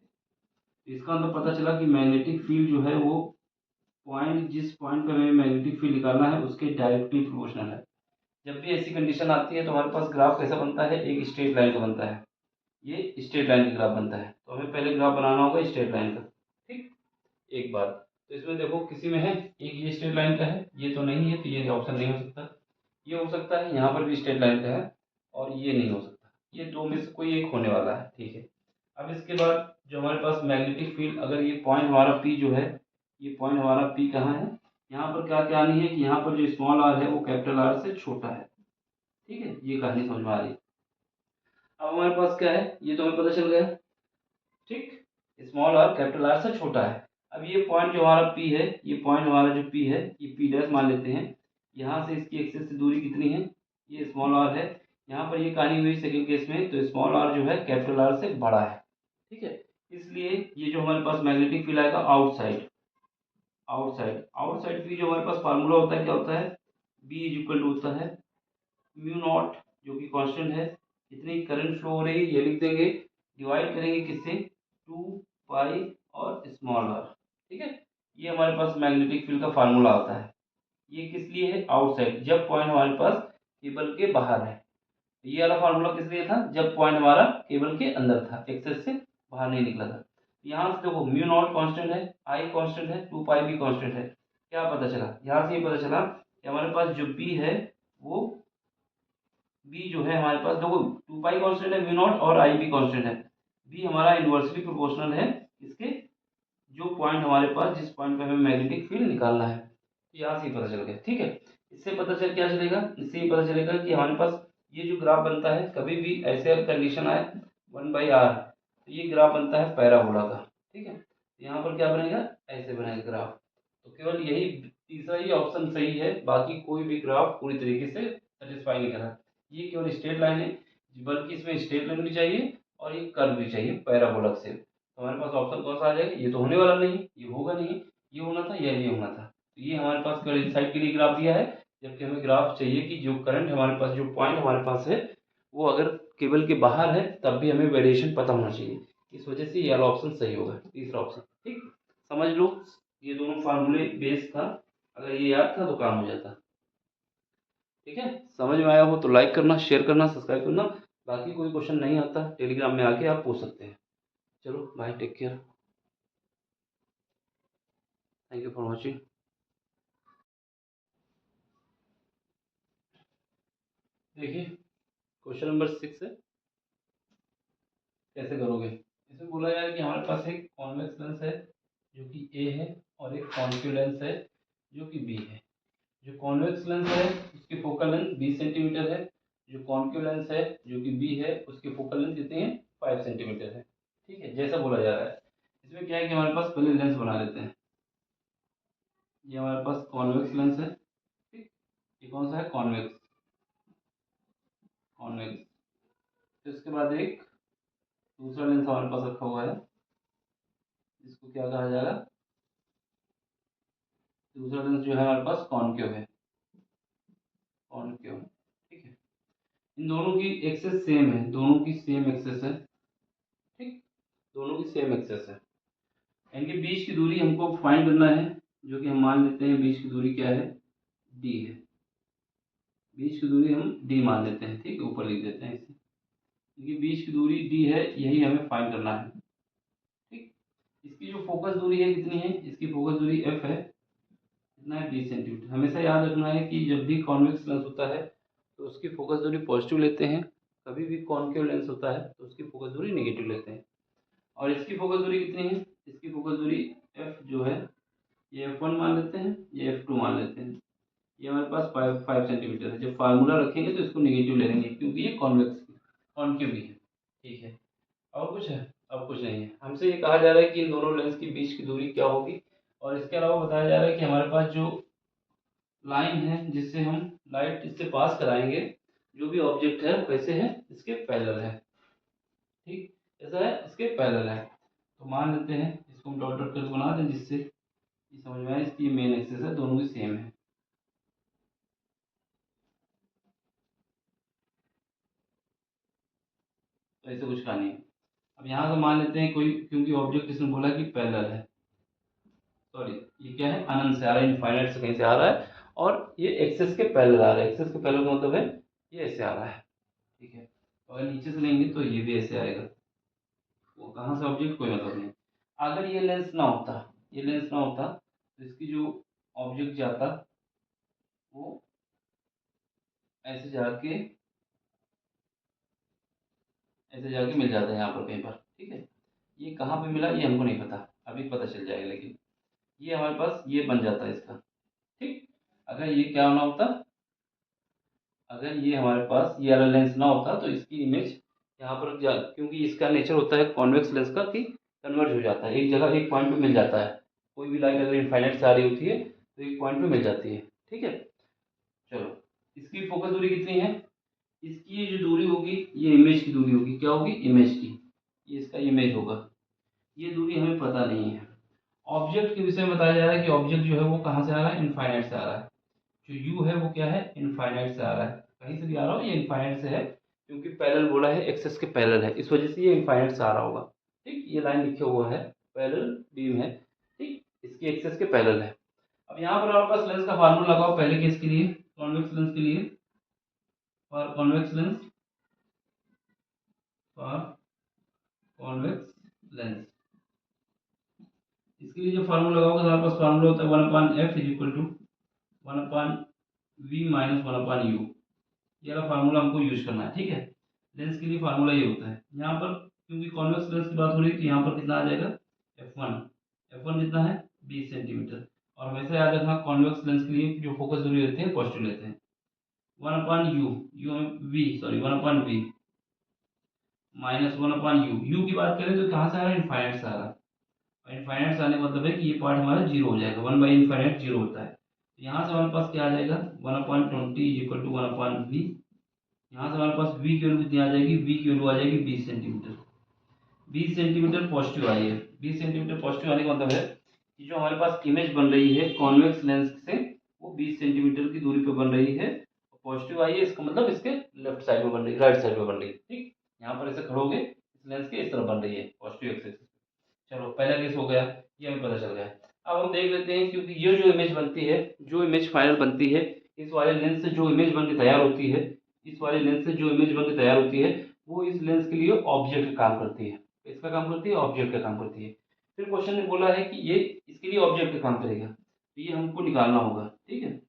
इसका मतलब पता चला कि मैग्नेटिक फील्ड जो है वो पॉइंट, जिस पॉइंट पे हमें मैग्नेटिक फील्ड निकालना है उसके डायरेक्टली प्रोपोर्शनल है। जब भी ऐसी कंडीशन आती है तो हमारे पास ग्राफ कैसा बनता है, एक स्ट्रेट लाइन का बनता है, ये स्ट्रेट लाइन का ग्राफ बनता है। तो हमें पहले ग्राफ बनाना होगा स्ट्रेट लाइन का, ठीक। एक बात तो इसमें देखो किसी में है, एक ये स्ट्रेट लाइन का है, ये तो नहीं है, तो ये ऑप्शन नहीं हो सकता। ये हो सकता है, यहाँ पर भी स्ट्रेट लाइन का है, और ये नहीं हो सकता। ये दो में से कोई एक होने वाला है, ठीक है। अब इसके बाद जो हमारे पास मैग्नेटिक फील्ड, अगर ये पॉइंट हमारा पी जो है, ये पॉइंट हमारा पी कहाँ है, यहाँ पर क्या क्या नहीं है कि यहाँ पर जो स्मॉल आर है वो कैपिटल आर से छोटा है, ठीक है। ये कहानी समझ में आ रही है। अब हमारे पास क्या है, ये तो हमें पता चल गया, ठीक। स्मॉल आर कैपिटल आर से छोटा है। अब ये पॉइंट जो हमारा पी है, ये पॉइंट हमारा जो पी है, ये पी डैश मान लेते हैं। यहाँ से इसकी एक्सेस से दूरी कितनी है, ये स्मॉल आर है। यहाँ पर ये कहानी हुई सेकंड केस में, तो स्मॉल आर जो है कैपिटल आर से बड़ा है, ठीक है। इसलिए ये जो हमारे पास मैग्नेटिक फील्ड आएगा आउटसाइड, आउटसाइड, आउटसाइड के लिए जो हमारे पास फार्मूला होता है क्या होता है, बी इज इक्वल टू होता है म्यू नॉट, जो कि कांस्टेंट है, कितनी करंट फ्लो हो रही है ये लिख देंगे, डिवाइड करेंगे किससे, 2 पाई और स्मॉल आर, ठीक है। ये हमारे पास मैग्नेटिक फील्ड का फार्मूला आता है। ये किस लिए है, आउटसाइड, जब पॉइंट हमारे पास केबल के बाहर है। ये वाला फार्मूला किस लिए था, जब पॉइंट हमारा केबल के अंदर था, एक्सेस से बाहर नहीं निकला था। यहाँ से देखो म्यू नॉट कांस्टेंट है, आई कांस्टेंट है, 2 पाई भी कांस्टेंट है। क्या पता चला, यहाँ से ये पता चला कि हमारे पास जो बी है वो, बी जो है हमारे पास देखो 2 पाई कांस्टेंट है, म्यू नॉट और आई भी कांस्टेंट है। बी हमारा इन्वर्सली प्रोपोर्शनल है इसके, जो पॉइंट हमारे पास, जिस पॉइंट पे हमें मैग्नेटिक फील्ड निकालना है। तो यहाँ से ही पता चल गया, ठीक है। इससे पता चल क्या चलेगा, इससे ये पता चलेगा कि हमारे पास ये जो ग्राफ बनता है, कभी भी ऐसे कंडीशन आए 1/r, तो ये ग्राफ बनता है पैराबोला का, ठीक है। यहाँ पर क्या बनेगा, ऐसे बनेगा ग्राफ। तो केवल यही तीसरा ही ऑप्शन सही है, बाकी कोई भी ग्राफ पूरी तरीके से सेटिस्फाई नहीं कर रहा। ये केवल स्ट्रेट लाइन है, बल्कि इसमें स्ट्रेट लाइन भी चाहिए और ये कर्व भी चाहिए पैराबोलक से। तो हमारे पास ऑप्शन कौन सा आ जाएगा, ये तो होने वाला नहीं, ये होगा नहीं, ये होना था या ये होना था। तो ये हमारे पास केवल इनसाइड के लिए ग्राफ दिया है, जबकि हमें ग्राफ चाहिए कि जो करंट हमारे पास, जो पॉइंट हमारे पास है वो अगर केबल के बाहर है तब भी हमें वेरिएशन पता होना चाहिए। इस वजह से ये वाला ऑप्शन सही होगा, तीसरा ऑप्शन, ठीक। समझ लो, ये दोनों फार्मूले बेस था, अगर ये याद था तो काम हो जाता, ठीक है। समझ में आया हो तो लाइक करना, शेयर करना, सब्सक्राइब करना। बाकी कोई क्वेश्चन नहीं आता टेलीग्राम में आके आप पूछ सकते हैं। चलो bye, take care, thank you for watching. देखिए क्वेश्चन नंबर 6 है, कैसे करोगे। इसमें बोला गया है कि हमारे पास एक कॉन्वेक्स लेंस है जो कि ए है, और एक कॉन्केव लेंस है जो कि बी है। जो कॉन्वेक्स लेंस है उसकी फोकल लेंथ 20 सेंटीमीटर है, जो कॉन्केव लेंस है जो कि बी है उसकी फोकल लेंथ कितनी है, 5 सेंटीमीटर है, ठीक है, जैसा बोला जा रहा है। इसमें क्या है कि हमारे पास पहले लेंस बना लेते हैं। ये हमारे पास कॉन्वेक्स लेंस है, ठीक। ये कौन सा है, कॉन्वेक्स, कॉन्वेक्स। फिर उसके बाद एक दूसरा लेंस हमारे पास रखा हुआ है, इसको क्या कहा जाएगा, दूसरा लेंस जो है हमारे पास कॉनकेव है, कॉनकेव, ठीक है। इन दोनों की एक्सेस सेम है, दोनों की सेम एक्सेस है, ठीक, दोनों की सेम एक्सेस है। इनके बीच की दूरी हमको फाइंड करना है, जो कि हम मान लेते हैं बीच की दूरी क्या है, डी है। बीच की दूरी हम डी मान लेते हैं, ठीक है, ऊपर लिख देते हैं इसे, क्योंकि बीच की दूरी डी है, यही हमें फाइंड करना है, ठीक। इसकी जो फोकस दूरी है कितनी है, इसकी फोकस दूरी एफ है, कितना है, 20 सेंटीमीटर। हमेशा याद रखना है कि जब भी कॉन्वेक्स लेंस होता है तो उसकी फोकस दूरी पॉजिटिव लेते हैं, कभी भी कॉनकेव लेंस होता है तो उसकी फोकस दूरी नेगेटिव लेते हैं। और इसकी फोकस दूरी कितनी है, इसकी फोकस दूरी एफ जो है ये F1 मान लेते हैं, ये F2 मान लेते हैं। ये हमारे पास 5 सेंटीमीटर है। जब फार्मूला रखेंगे तो इसको नेगेटिव ले लेंगे क्योंकि ये कॉन्वेक्स कॉनकेव भी है। ठीक है, और कुछ है? अब कुछ नहीं है। हमसे ये कहा जा रहा है कि इन दोनों लेंस के बीच की दूरी क्या होगी, और इसके अलावा बताया जा रहा है कि हमारे पास जो लाइन है जिससे हम लाइट इससे पास कराएंगे, जो भी ऑब्जेक्ट है कैसे है, इसके पैरेलल है। ठीक, ऐसा है, इसके पैरेलल है। तो मान लेते हैं इसको हम डॉट डॉट करके बना दें, जिससे ये समझ में आए इसकी मेन एक्सिस है, दोनों की सेम है। तो ऐसे कुछ का नहीं है। अब यहाँ से मान लेते हैं कोई, क्योंकि ऑब्जेक्ट इसने बोला कि पैरेलल है, सॉरी ये क्या है, अनंत से आ रहा है, इनफाइनाइट से कहीं से आ रहा है, और ये एक्सेस के पैरेलल आ रहा है। एक्सेस के पैरेलल का मतलब है ये ऐसे आ रहा है। ठीक है, तो अगर नीचे से लेंगे तो ये भी ऐसे आएगा। वो कहाँ से ऑब्जेक्ट, कोई मतलब नहीं। अगर ये लेंस ना होता, ये लेंस ना होता, तो इसकी जो ऑब्जेक्ट जाता वो ऐसे जाके, ऐसे जाके मिल जाता है यहाँ पर कहीं पर। ठीक है, ये कहाँ पे मिला ये हमको नहीं पता, अभी पता चल जाएगा। लेकिन ये हमारे पास ये बन जाता है इसका। ठीक, अगर ये क्या होना होता, अगर ये हमारे पास ये वाला लेंस ना होता तो इसकी इमेज यहाँ पर क्योंकि इसका नेचर होता है कॉन्वेक्स लेंस का कि कन्वर्ज हो जाता है, एक जगह एक पॉइंट पे मिल जाता है। कोई भी लाइट अगर इनफाइनाइट से आ रही होती है तो एक पॉइंट पे मिल जाती है। ठीक है, चलो, इसकी फोकस दूरी कितनी है, इसकी ये जो दूरी होगी ये इमेज की दूरी होगी। क्या होगी, इमेज की, ये इसका इमेज होगा। ये दूरी हमें पता नहीं है। ऑब्जेक्ट के विषय में बताया जा रहा है कि ऑब्जेक्ट जो है वो कहाँ से आ रहा है, इनफाइनाइट से आ रहा है। जो यू है वो क्या है, इनफाइनाइट से आ रहा है। कहीं से भी आ रहा हो ये इनफाइनाइट से है, क्योंकि पैरेलल बोला है, एक्सेस के पैरेलल है, इस वजह से ये इनफाइनाइट से आ रहा होगा। ठीक, ये लाइन लिखा हुआ है, पैरेलल बीम है। ठीक, इसकी एक्सेस के पैरेलल है। अब यहाँ पर हमारे पास लेंस का फार्मूला लगाओ पहले केस के लिए, कॉन्वेक्स लेंस के लिए। For convex lens, for convex lens, इसके लिए जो फार्मूला लगाओगे तो हमारे पास फार्मूला होता है 1/f is equal to 1/v minus 1/u। ये वाला फार्मूला हमको यूज करना है। ठीक है, लेंस के लिए फार्मूला ये होता है। यहाँ पर क्योंकि कॉन्वेक्स लेंस की बात हो रही है तो यहाँ पर कितना आ जाएगा, f1। f1 कितना है, 20 सेंटीमीटर। और हमेशा याद रखना कॉन्वेक्स लेंस के लिए जो फोकस दूरी लेते हैं पॉजिटिव लेते हैं। 1/u, यू हमें v, sorry 1/v minus 1/u। You की बात करें तो कहाँ से आ रहा है, इनफाइनाइट से आ रहा है। इनफाइनाइट से आने का मतलब है कि ये पार्ट हमारा जीरो हो जाएगा, 1/इनफाइनाइट जीरो होता है। तो यहाँ से हमारे पास क्या आ जाएगा, 1/20 इज इक्वल टू 1/v। यहाँ से हमारे पास v की वैल्यू कितनी आ जाएगी, v की वैल्यू आ जाएगी 20 सेंटीमीटर। 20 सेंटीमीटर पॉजिटिव आई है। 20 सेंटीमीटर पॉजिटिव आने का मतलब है कि जो हमारे पास इमेज बन रही है कॉन्वेक्स लेंस से, वो 20 सेंटीमीटर की दूरी पर बन रही है। पॉजिटिव आई है, इसका मतलब इसके लेफ्ट साइड में बन रही है, राइट साइड में बन रही है। ठीक, यहाँ पर ऐसे खड़ोगे इस लेंस के इस तरफ बन रही है पॉजिटिव एक्सिस। चलो, पहला केस हो गया, ये हमें पता चल गया। अब हम देख लेते हैं, क्योंकि ये जो इमेज बनती है, जो इमेज फाइनल बनती है, इस वाले लेंस से जो इमेज बन के तैयार होती है, इस वाले लेंस से जो इमेज बन के तैयार होती है, वो इस लेंस के लिए ऑब्जेक्ट का काम करती है। इसका काम करती है, ऑब्जेक्ट का काम करती है। फिर क्वेश्चन ने बोला है कि ये इसके लिए ऑब्जेक्ट का काम करेगा, तो ये हमको निकालना होगा। ठीक है,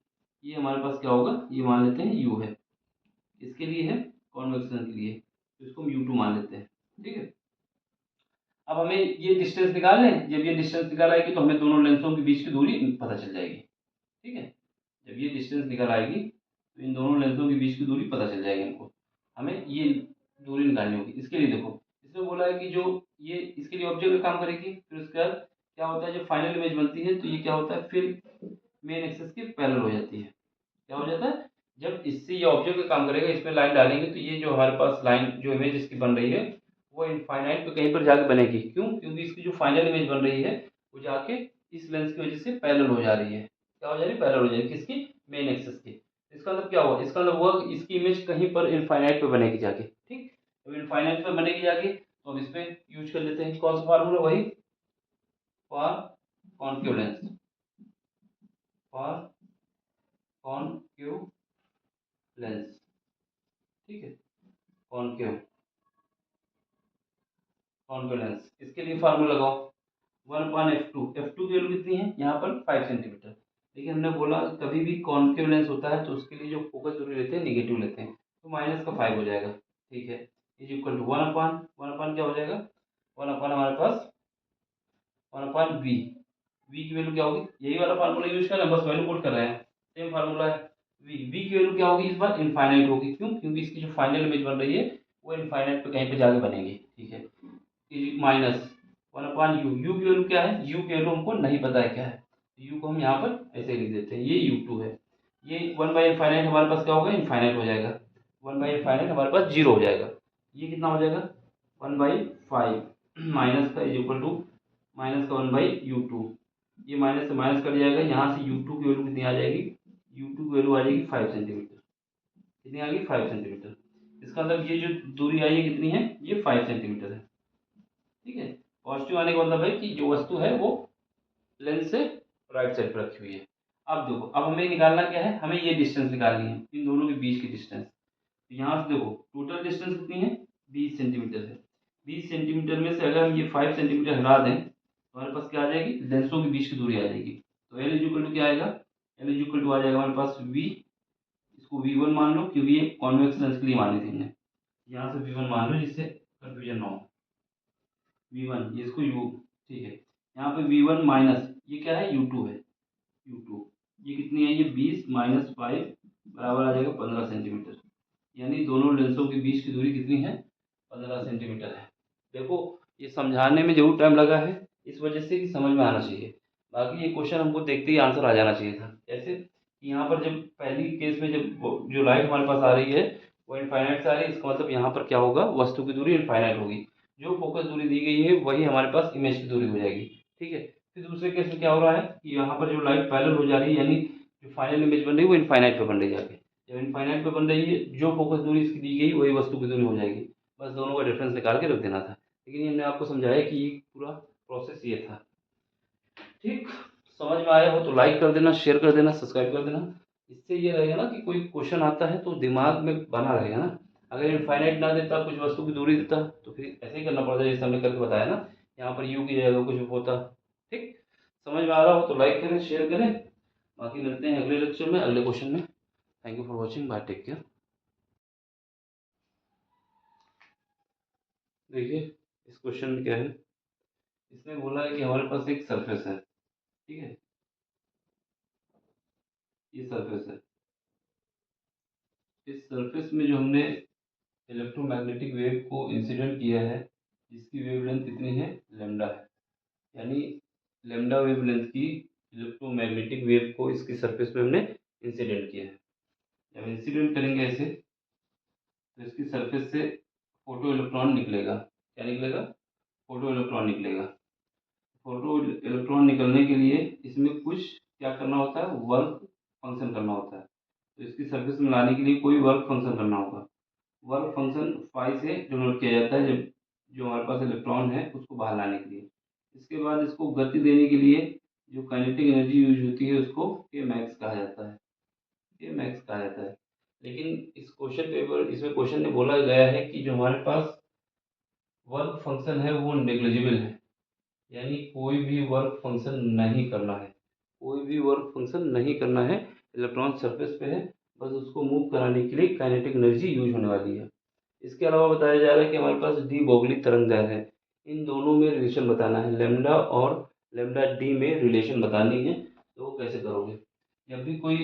ये हमारे पास क्या होगा, ये मान लेते हैं यू है, इसके लिए है कॉन्वेक्स लेंस के लिए, तो इसको हम U2 मान लेते हैं। ठीक है, अब हमें ये डिस्टेंस निकालना है। जब ये डिस्टेंस निकाल आएगी तो हमें दोनों लेंसों के बीच की दूरी पता चल जाएगी। ठीक है, जब ये डिस्टेंस निकल आएगी तो इन दोनों लेंसों के बीच की दूरी पता चल जाएगी हमको। हमें ये दूरी निकालनी होगी। इसके लिए देखो, इसमें बोला है कि जो ये इसके लिए ऑब्जेक्ट का काम करेगी, फिर उसके बाद क्या होता है, जब फाइनल इमेज बनती है तो ये क्या होता है, फिर मेन एक्सिस के पैरेलल हो जाती है। क्या हो जाता है, जब इससे ये ऑब्जेक्ट का काम करेगा, इसमें लाइन डालेंगे तो ये जो हमारे पास लाइन जो इमेज इसकी बन रही है वो इनफाइनाइट पे कहीं पर जाके बनेगी। क्यों, क्योंकि इसकी जो फाइनल इमेज बन रही है वो जाके इस लेंस की वजह से पैरेलल हो जा रही है। क्या हो जा रही है, पैरेलल हो जा रही है, किसकी, मेन एक्सिस की। इसका मतलब क्या हुआ, इसका मतलब हुआ कि इसकी इमेज कहीं पर इनफाइनाइट पे बनेगी जाके। ठीक, जब इनफाइनाइट पे बनेगी जाके तो हम इस पे यूज कर लेते हैं कौन सा फार्मूला, वही for concave lens, for concave lens. ठीक है, कॉनकेव, कॉनकेव लेंस, इसके लिए फार्मूला लगाओ 1/f2। f2 की वैल्यू कितनी है, यहाँ पर 5 सेंटीमीटर। लेकिन हमने बोला कभी भी कॉनकेव लेंस होता है तो उसके लिए जो फोकस दूरी लेते हैं निगेटिव लेते हैं, तो माइनस का 5 हो जाएगा। ठीक है, इज इक्वल टू 1/1/, क्या हो जाएगा, 1 अपान हमारे पास 1/v वी की वैल्यू क्या होगी, यही वाला फार्मूला यूज कर रहे हैं, बस वैल्यू पुट कर रहे हैं, सेम फार्मूला है। वी की वैल्यू क्या होगी इस बार, इनफाइनाइट होगी। क्यों, क्योंकि इसकी जो फाइनल इमेज बन रही है वो इनफाइनाइट पे कहीं पे जाके बनेगी, ठीक है। माइनस 1/u, यू की वैल्यू क्या है, यू की वैल्यू हमको नहीं पता है क्या है, यू को हम यहाँ पर ऐसे लिख देते हैं, ये u2 है। ये 1/इनफाइनाइट हमारे पास क्या होगा, इनफाइनाइट हो जाएगा, 1/इनफाइनाइट हमारे पास 0 हो जाएगा। ये कितना हो जाएगा, 1/5 माइनस का इज इक्वल टू माइनस का 1/u2, ये माइनस से माइनस कट जाएगा, यहाँ से u2 की वैल्यू कितनी आ जाएगी, u2 की वैल्यू आ जाएगी 5 सेंटीमीटर। कितनी आ गई, 5 सेंटीमीटर। इसका मतलब ये जो दूरी आई है कितनी है, ये 5 सेंटीमीटर है, ठीक है। पॉजिटिव आने का मतलब है कि जो वस्तु है वो लेंस से राइट साइड पर रखी हुई है। अब देखो, अब हमें निकालना क्या है, हमें ये डिस्टेंस निकालनी है, इन दोनों के बीच की डिस्टेंस। तो यहाँ से देखो टोटल डिस्टेंस कितनी है, 20 सेंटीमीटर है। 20 सेंटीमीटर में से अगर हम ये 5 सेंटीमीटर हटा दें तो हमारे पास क्या आ जाएगी, लेंसों के बीच की दूरी आ जाएगी। तो एल इज इक्वल टू क्या आएगा, एल इज इक्वल टू आ जाएगा हमारे पास वी, इसको V1 मान लो क्योंकि ये कॉन्वेक्स लेंस के लिए मानी थी हमने, यहाँ से V1 मान लो जिससे कंफ्यूजन ना हो। V1 ये इसको U, ठीक है। यहाँ पे V1 माइनस ये क्या है, U2 है, U2 ये कितनी है, ये 20 माइनस 5 बराबर आ जाएगा 15 सेंटीमीटर। यानी दोनों लेंसों के बीच की दूरी कितनी है, 15 सेंटीमीटर है। देखो ये समझाने में जरूर टाइम लगा है, इस वजह से कि समझ में आना चाहिए, बाकी ये क्वेश्चन हमको देखते ही आंसर आ जाना चाहिए था। कैसे कि यहाँ पर जब पहली केस में जब जो लाइट हमारे पास आ रही है वो इनफाइनाइट से आ रही है, इसका मतलब यहाँ पर क्या होगा, वस्तु की दूरी इनफाइनाइट होगी, जो फोकस दूरी दी गई है वही हमारे पास इमेज की दूरी हो जाएगी, ठीक है। फिर दूसरे केस में क्या हो रहा है कि यहाँ पर जो लाइट पैरेलल हो जा रही है, यानी जो फाइनल इमेज बन रही है वो इनफाइनाइट पे बन रही है जाके, जब इनफाइनाइट पे बन रही है जो फोकस दूरी इसकी दी गई वही वस्तु की दूरी हो जाएगी। बस दोनों का डिफरेंस निकाल के रख देना था, लेकिन ये हमने आपको समझाया कि ये पूरा प्रोसेस ये था, ठीक। समझ में आया हो तो लाइक कर देना, शेयर कर देना, सब्सक्राइब कर देना। इससे ये रहेगा ना कि कोई क्वेश्चन आता है तो दिमाग में बना रहेगा ना। अगर इनफाइनाइट ना देता, कुछ वस्तु की दूरी देता तो फिर ऐसे ही करना पड़ता जैसे हमने करके बताया ना, यहाँ पर यू की जगह कुछ होता, ठीक। समझ में आ रहा हो तो लाइक करें, शेयर करें। बाकी मिलते हैं अगले लेक्चर में, अगले क्वेश्चन में। Thank you for watching, bye, take care. देखिए इस क्वेश्चन में क्या है, इसमें बोला है कि हमारे पास एक सरफेस है, ठीक है, ये सरफेस है। इस सरफेस में जो हमने इलेक्ट्रोमैग्नेटिक वेव को इंसिडेंट किया है, जिसकी वेवलेंथ कितनी है, लैम्डा है, यानी लैम्डा वेवलेंथ की इलेक्ट्रोमैग्नेटिक वेव को इसकी सरफेस में हमने इंसिडेंट किया है। जब इंसिडेंट करेंगे ऐसे तो इसकी सरफेस से फोटो इलेक्ट्रॉन निकलेगा, क्या निकलेगा, फोटो इलेक्ट्रॉन निकलेगा। फोटो इलेक्ट्रॉन निकलने के लिए इसमें कुछ क्या करना होता है, वर्क फंक्शन करना होता है। तो इसकी सरफेस में लाने के लिए कोई वर्क फंक्शन करना होगा। वर्क फंक्शन फाई से डिनोट किया जाता है, जब जो हमारे पास इलेक्ट्रॉन है उसको बाहर लाने के लिए। इसके बाद इसको गति देने के लिए जो काइनेटिक एनर्जी यूज होती है उसको के मैक्स कहा जाता है, के मैक्स कहा जाता है। लेकिन इस क्वेश्चन पेपर, इसमें क्वेश्चन में बोला गया है कि जो हमारे पास वर्क फंक्शन है वो नेग्लिजिबल है, यानी कोई भी वर्क फंक्शन नहीं करना है, कोई भी वर्क फंक्शन नहीं करना है। इलेक्ट्रॉन सरफेस पे है, बस उसको मूव कराने के लिए काइनेटिक एनर्जी यूज होने वाली है। इसके अलावा बताया जा रहा है कि हमारे पास डी बोगली तरंग दैर्ध्य है, इन दोनों में रिलेशन बताना है, लेमडा और लेमडा डी में रिलेशन बतानी है। तो वो कैसे करोगे, जब भी कोई,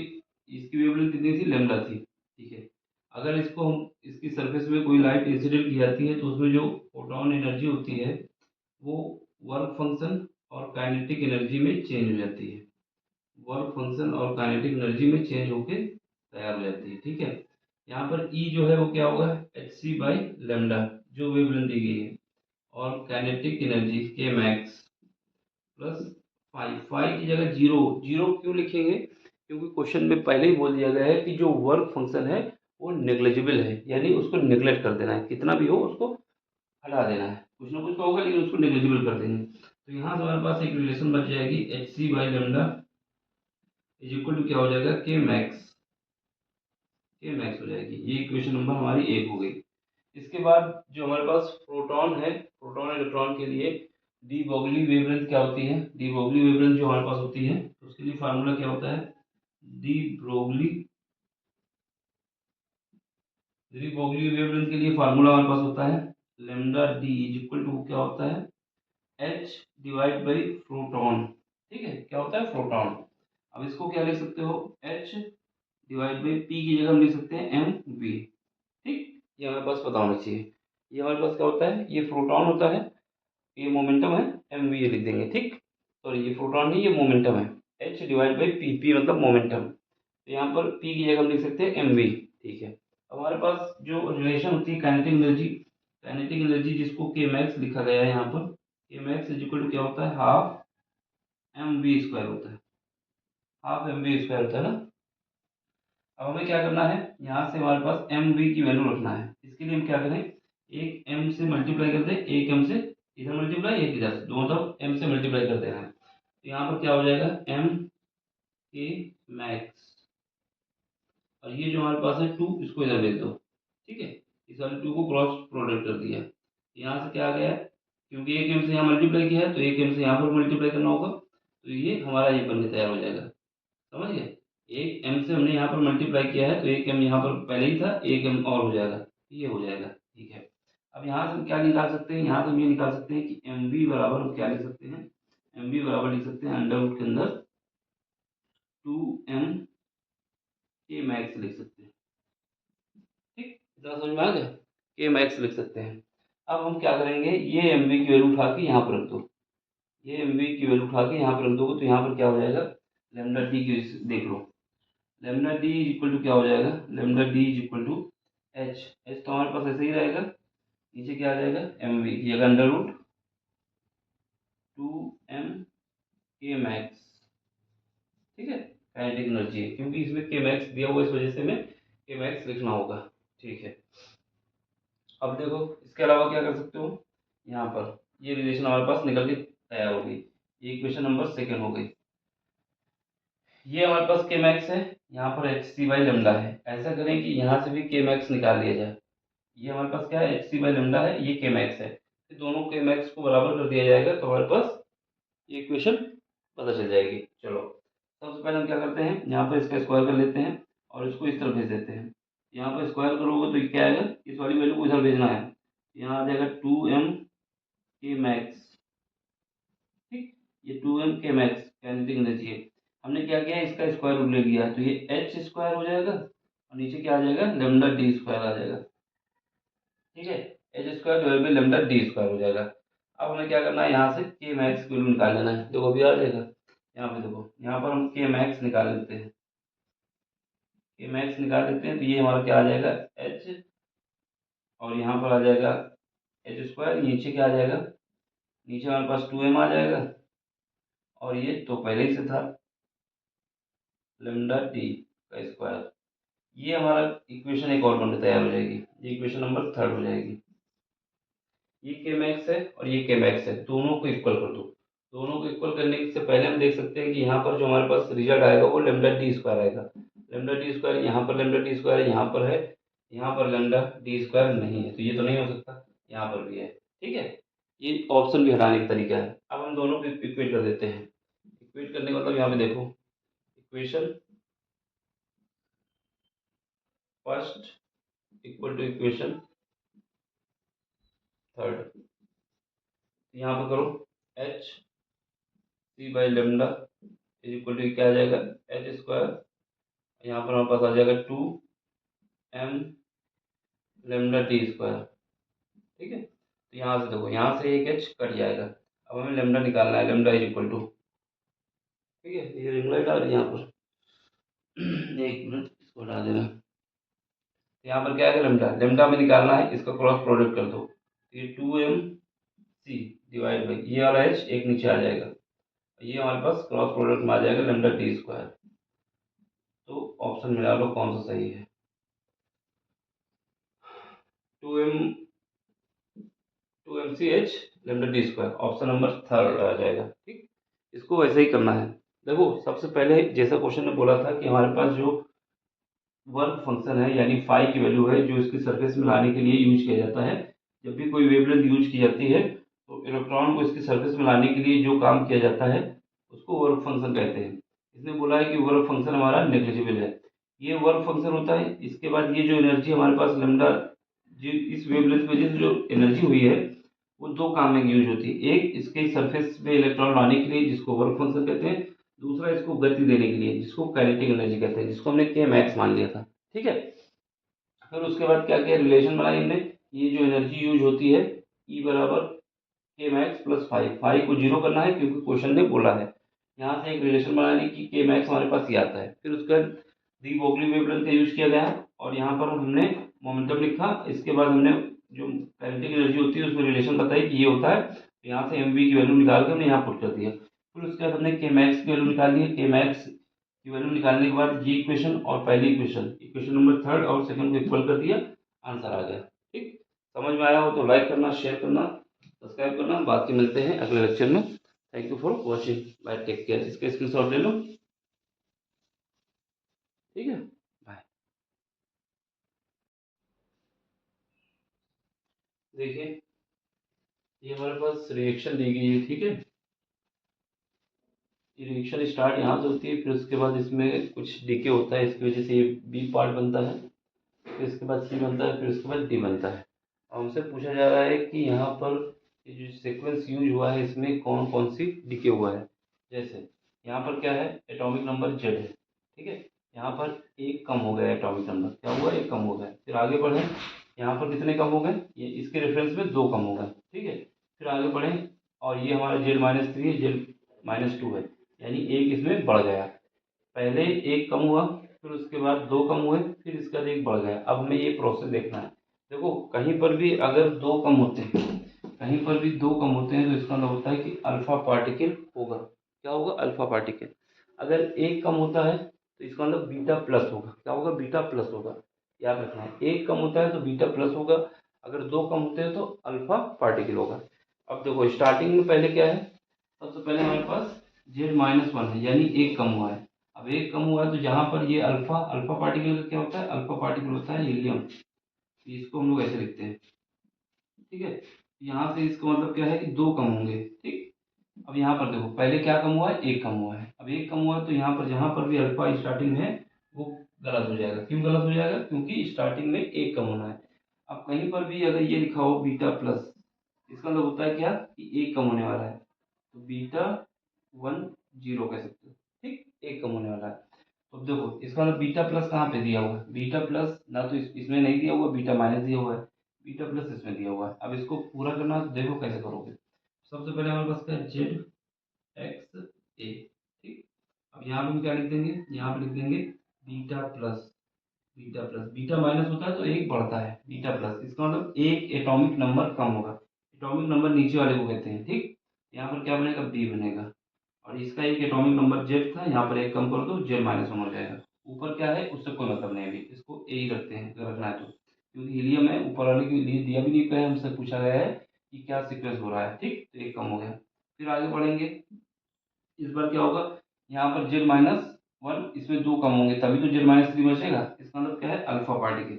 इसकी वेवलेंथ कितनी थी, लेमडा थी, ठीक है। अगर इसको हम इसकी सरफेस में कोई लाइट इंसिडेंट की जाती है तो उसमें जो फोटोन एनर्जी होती है वो वर्क फंक्शन और काइनेटिक एनर्जी में चेंज हो जाती है, वर्क फंक्शन और काइनेटिक एनर्जी में चेंज होकर तैयार हो जाती है, ठीक है। यहाँ पर ई जो है वो क्या होगा, एच सी बाई लेमडा, जो वेवलेंथ दी गई है, और काइनेटिक एनर्जी के मैक्स प्लस फाइव, फाइव की जगह जीरो, जीरो क्यों लिखेंगे, क्योंकि क्वेश्चन में पहले ही बोल दिया गया है कि जो वर्क फंक्शन है वो नेग्लिजिबल है, यानी उसको निगलेक्ट कर देना है, कितना भी हो उसको हटा देना है, कुछ ना कुछ तो होगा लेकिन उसको नेग्लिजिबल कर देंगे। तो यहाँ से हमारे पास एक रिलेशन बच जाएगी, H C by lambda is equal to क्या हो जाएगा, के मैक्स, के मैक्स हो जाएगी। ये इक्वेशन नंबर हमारी एक हो गई। इसके बाद जो हमारे पास प्रोटॉन है, प्रोटॉन इलेक्ट्रॉन के लिए डी ब्रोगली वेवलेंथ क्या होती है, डी ब्रोगली वेवलेंथ जो हमारे पास होती है तो उसके लिए फार्मूला क्या होता है, de Broglie, de Broglie wavelength के लिए फार्मूला हमारे पास होता है lambda D is equal to क्या होता है, एच डिवाइड बाई प्रोटॉन, ठीक है, क्या होता है फोटोन। अब इसको क्या लिख सकते हो, H डिवाइड बाई P की जगह हम लिख सकते हैं mv। ठीक, ये हमारे पास पता होना चाहिए। ये हमारे पास क्या होता है, ये प्रोटॉन होता है, ये मोमेंटम है, mv ये लिख देंगे। ठीक, सॉरी ये प्रोटॉन नहीं, ये मोमेंटम है, H divide by P, P मतलब मोमेंटम, तो यहाँ पर P की जगह हम लिख सकते हैं mv। ठीक है, अब हमारे पास जो रिलेशन होती है काइनेटिक एनर्जी जिसको के मैक्स लिखा गया है यहाँ पर, के मैक्स इज इक्वल टू क्या होता है, हाफ एम वी स्क्वायर होता है, हाफ एम वी स्क्वायर होता है ना। अब हमें क्या करना है, यहाँ से हमारे पास एम वी की वैल्यू रखना है। इसके लिए हम क्या करें, एक एम से मल्टीप्लाई कर दें, एक एम से इधर मल्टीप्लाई, एक इधर से, दोनों तरफ एम से मल्टीप्लाई कर देना है। तो यहाँ पर क्या हो जाएगा, एम के मैक्स, और ये जो हमारे पास है टू, इसको इधर भेज दो। ठीक है, इस वाले टू को क्रॉस प्रोडक्ट कर दिया, यहाँ से क्या आ गया, क्योंकि एक एम से यहाँ मल्टीप्लाई किया है तो एक एम से यहाँ पर मल्टीप्लाई करना होगा, तो ये हमारा ये बन के तैयार हो जाएगा। समझ गए, एक एम से हमने यहाँ पर मल्टीप्लाई किया है तो एक एम यहाँ पर पहले ही था, एक एम और हो जाएगा, ये हो जाएगा। ठीक है, अब यहाँ से हम क्या निकाल सकते हैं, यहाँ से हम ये निकाल सकते हैं कि एम वी बराबर हम क्या लिख सकते हैं, एम वी बराबर लिख सकते हैं अंडर रूट के अंदर टू एम के मैक्स लिख सकते हैं। ठीक, इतना समझ में आ गया, के मैक्स लिख सकते हैं। अब हम क्या करेंगे, ये एम वी की वैल्यू उठा के यहाँ पर रख दो, ये एम वी की वैल्यू उठा के यहाँ पर रख दोगे तो यहाँ पर क्या हो जाएगा, लेमडा टी की देख लो, lambda D is equal to क्या हो जाएगा, lambda D is equal to H, H तो हमारे पास ऐसे ही रहेगा, नीचे क्या आ जाएगा, एम वी की जगह अंडर रूट टू एम के मैक्स। ठीक है, काइनेटिक एनर्जी है क्योंकि इसमें के मैक्स दिया हुआ है, इस वजह से हमें के मैक्स लिखना होगा। ठीक है, अब देखो इसके अलावा क्या कर सकते हो, यहाँ पर ये रिलेशन हमारे पास निकल के तैयार हो गई, ये इक्वेशन नंबर सेकेंड हो गई। ये हमारे पास के मैक्स है, यहाँ पर एच सी बाई लेमडा है, ऐसा करें कि यहाँ से भी के मैक्स निकाल लिया जाए। ये हमारे पास क्या है, एच सी बाई लेमडा है, ये के मैक्स है, तो दोनों के मैक्स को बराबर कर दिया जाएगा तो हमारे पास ये इक्वेशन पता चल जाएगी। चलो सबसे पहले हम क्या करते हैं, यहाँ पर इसका स्क्वायर कर लेते हैं और इसको इस तरफ भेज देते हैं। यहाँ पर स्क्वायर करोगे तो ये क्या आएगा, इस वाली वैल्यू को इधर भेजना है, यहाँ आ जाएगा टू एम के मैक्स। ठीक, ये टू एम के मैक्स काइनेटिक एनर्जी है, हमने क्या किया है, इसका स्क्वायर रूट ले लिया है, तो ये एच स्क्वायर हो जाएगा और नीचे क्या आ जाएगा, लेमडा डी स्क्वायर आ जाएगा। ठीक है, H square divide by lambda D square हो जाएगा। अब हमें क्या करना है, यहाँ से के मैक्स की वैल्यू निकाल लेना है, देखो अभी आ जाएगा, यहाँ पे देखो, यहाँ पर हम के मैक्स निकाल लेते हैं, के मैक्स निकाल लेते हैं तो ये हमारा क्या आ जाएगा, एच, और यहाँ पर आ जाएगा एच स्क्वायर, नीचे क्या आ जाएगा, नीचे हमारे पास टू एम आ जाएगा, और ये तो पहले ही से था लेमडा डी का स्क्वायर। ये हमारा इक्वेशन एक और बनकर तैयार हो जाएगी, ये इक्वेशन नंबर थर्ड हो जाएगी। ये के मैक्स है और ये के मैक्स है, दोनों को इक्वल कर दो। दोनों को इक्वल करने से पहले हम देख सकते हैं कि यहाँ पर जो हमारे पास रिजल्ट आएगा वो लेमडा डी स्क्वायर आएगा। लेमडा डी स्क्वायर यहाँ पर, लेमडा डी स्क्वायर यहाँ पर है, यहाँ पर लेमडा डी स्क्वायर नहीं है, तो ये तो नहीं हो सकता, यहाँ पर भी है। ठीक है, ये ऑप्शन भी हटाने का तरीका है। अब हम दोनों को इक्वेट कर देते हैं, इक्वेट करने का मतलब यहाँ पे देखो, equation first equal to equation third, यहाँ पर करो H C by lambda is equal to क्या आ जाएगा, एच स्क्वायर, यहाँ पर हमारे पास आ जाएगा two M lambda T square. ठीक है, तो यहाँ से देखो, यहाँ से एक एच कट जाएगा, अब हमें लेमडा निकालना है, लेमडा इज इक्वल टू, ठीक है, ये रिंग लाइट आ रही है यहाँ पर, एक मिनट इसको हटा देना। यहाँ पर क्या है, लेमडा, लेमडा में निकालना है, इसका क्रॉस प्रोडक्ट कर दो, ये two M C divide by ये वाला एच एक नीचे आ जाएगा, ये हमारे पास क्रॉस प्रोडक्ट में आ जाएगा लेमडा टी स्क्वायर। तो ऑप्शन मिला लो कौन सा सही है, two M C H lambda D square, option number third आ जाएगा। ठीक, इसको वैसे ही करना है। देखो सबसे पहले जैसा क्वेश्चन ने बोला था कि हमारे पास जो वर्क फंक्शन है यानी फाई की वैल्यू है जो इसकी सरफेस में लाने के लिए यूज किया जाता है, जब भी कोई वेवलेंथ यूज की जाती है तो इलेक्ट्रॉन को इसकी सरफेस में लाने के लिए जो काम किया जाता है उसको वर्क फंक्शन कहते हैं। इसने बोला है कि वर्क फंक्शन हमारा नेग्लिजिबल है, ये वर्क फंक्शन होता है। इसके बाद ये जो एनर्जी हमारे पास लेमडा, जो इस वेवलेंथ की वजह से जो एनर्जी हुई है वो दो काम में यूज होती है। एक इसके सरफेस पे इलेक्ट्रॉन लाने के लिए जिसको वर्क फंक्शन कहते हैं, दूसरा इसको गति देने के लिए जिसको काइनेटिक एनर्जी कहते हैं, जिसको हमने के मैक्स मान लिया था। ठीक है, फिर उसके बाद क्या किया, रिलेशन बनाई हमने। ये जो एनर्जी यूज होती है E बराबर के मैक्स प्लस फाइव को जीरो करना है क्योंकि क्वेश्चन ने बोला है। यहाँ से एक रिलेशन बना ली कि के मैक्स हमारे पास ये आता है। फिर उसका दी ब्रोगली वेवलेंथ का यूज किया गया और यहाँ पर हमने मोमेंटम लिखा। इसके बाद हमने जो काइनेटिक एनर्जी होती है उसमें रिलेशन बताई कि ये होता है, तो यहाँ से एम की वैल्यू निकाल के हमने यहाँ पुट कर दिया। फिर उसके बाद हमने के मैक्स की वैल्यू निकाल ली। के मैक्स की वैल्यू निकालने के बाद ये इक्वेशन और पहली इक्वेशन नंबर थर्ड और सेकंड को इक्वल कर दिया, आंसर आ गया। ठीक, समझ में आया हो तो लाइक करना, शेयर करना, सब्सक्राइब करना। बाकी मिलते हैं अगले लेक्चर में। Thank you for watching, bye, take care. इसका स्क्रीनशॉट ले लो, ठीक है, बाय। देखिए ये हमारे पास रिएक्शन दी गई है, ठीक है। ये रिएक्शन स्टार्ट यहाँ से होती है, फिर उसके बाद इसमें कुछ डीके होता है, इसकी वजह से ये बी पार्ट बनता है, फिर इसके बाद सी बनता है, फिर उसके बाद डी बनता है। और हमसे पूछा जा रहा है कि यहाँ पर ये जो सीक्वेंस यूज हुआ है इसमें कौन कौन सी डीके हुआ है। जैसे यहाँ पर क्या है, एटॉमिक नंबर जेड है, ठीक है। यहाँ पर एक कम हो गया एटॉमिक नंबर, क्या हुआ, एक कम हो गया। फिर आगे बढ़े, यहाँ पर कितने कम हो गए, ये इसके रेफरेंस में दो कम हो गए, ठीक है। फिर आगे बढ़े और ये हमारा Z-3 है, Z-2 है, यानी एक इसमें बढ़ गया। पहले एक कम हुआ, फिर उसके बाद दो कम हुए, फिर इसके बाद एक बढ़ गया। अब हमें ये प्रोसेस देखना है। देखो कहीं पर भी अगर दो कम होते हैं, कहीं पर भी दो कम होते हैं तो इसका मतलब होता है कि अल्फा पार्टिकल होगा। क्या होगा, अल्फा पार्टिकल। अगर एक कम होता है तो इसका मतलब बीटा प्लस होगा। क्या होगा, बीटा प्लस होगा। याद रखना है, एक कम होता है तो बीटा प्लस होगा, अगर दो कम होते हैं तो अल्फा पार्टिकल होगा। अब देखो स्टार्टिंग में पहले क्या है, सबसे पहले हमारे पास Z-1 है, यानी एक कम हुआ है। अब एक कम हुआ है तो जहाँ पर ये अल्फा अल्फा पार्टिकल का क्या होता है, अल्फा पार्टिकल होता है हीलियम। इसको हम लोग ऐसे लिखते हैं, ठीक है। यहाँ से इसका मतलब क्या है कि दो कम होंगे, ठीक। अब यहाँ पर देखो पहले क्या कम हुआ है, एक कम हुआ है। अब एक कम हुआ है तो यहाँ पर जहाँ पर भी अल्फा स्टार्टिंग में है वो गलत हो जाएगा। क्यों गलत हो जाएगा, क्योंकि स्टार्टिंग में एक कम होना है। अब कहीं पर भी अगर ये लिखा हो बीटा प्लस, इसका मतलब होता है क्या कि एक कम होने वाला है, तो बीटा 10 कह सकते हो, ठीक, एक कम होने वाला है। तो देखो इसका मतलब बीटा प्लस कहाँ पे दिया हुआ है, बीटा प्लस ना तो इसमें नहीं दिया हुआ, बीटा माइनस दिया हुआ है, बीटा प्लस इसमें दिया हुआ है। अब इसको पूरा करना है तो देखो कैसे करोगे। सबसे पहले हमारे पास क्या है, Z-A, ठीक। अब यहाँ पे हम क्या लिख देंगे, यहाँ पे लिख देंगे बीटा प्लस। बीटा माइनस होता है तो एक बढ़ता है, बीटा प्लस इसका मतलब एक एटॉमिक नंबर कम होगा। एटॉमिक नंबर नीचे वाले को कहते हैं, ठीक। यहाँ पर क्या बनेगा, बी बनेगा। और इसका एक एटॉमिक नंबर जेड था, यहाँ पर एक कम कर दो, Z-1 हो जाएगा। ऊपर क्या है उससे कोई मतलब नहीं, अभी इसको ए ही रखते हैं अगर रखना है तो, क्योंकि हीलियम है, ऊपर वाले के लिए दिया भी नहीं गया है, हमसे पूछा गया है कि क्या सीक्वेंस हो रहा है, ठीक। तो एक कम हो गया। फिर आगे बढ़ेंगे, इस बार क्या होगा, यहाँ पर Z-1 इसमें दो कम होंगे तभी तो Z-3 बचेगा। इसका मतलब क्या है, अल्फा पार्टिकल।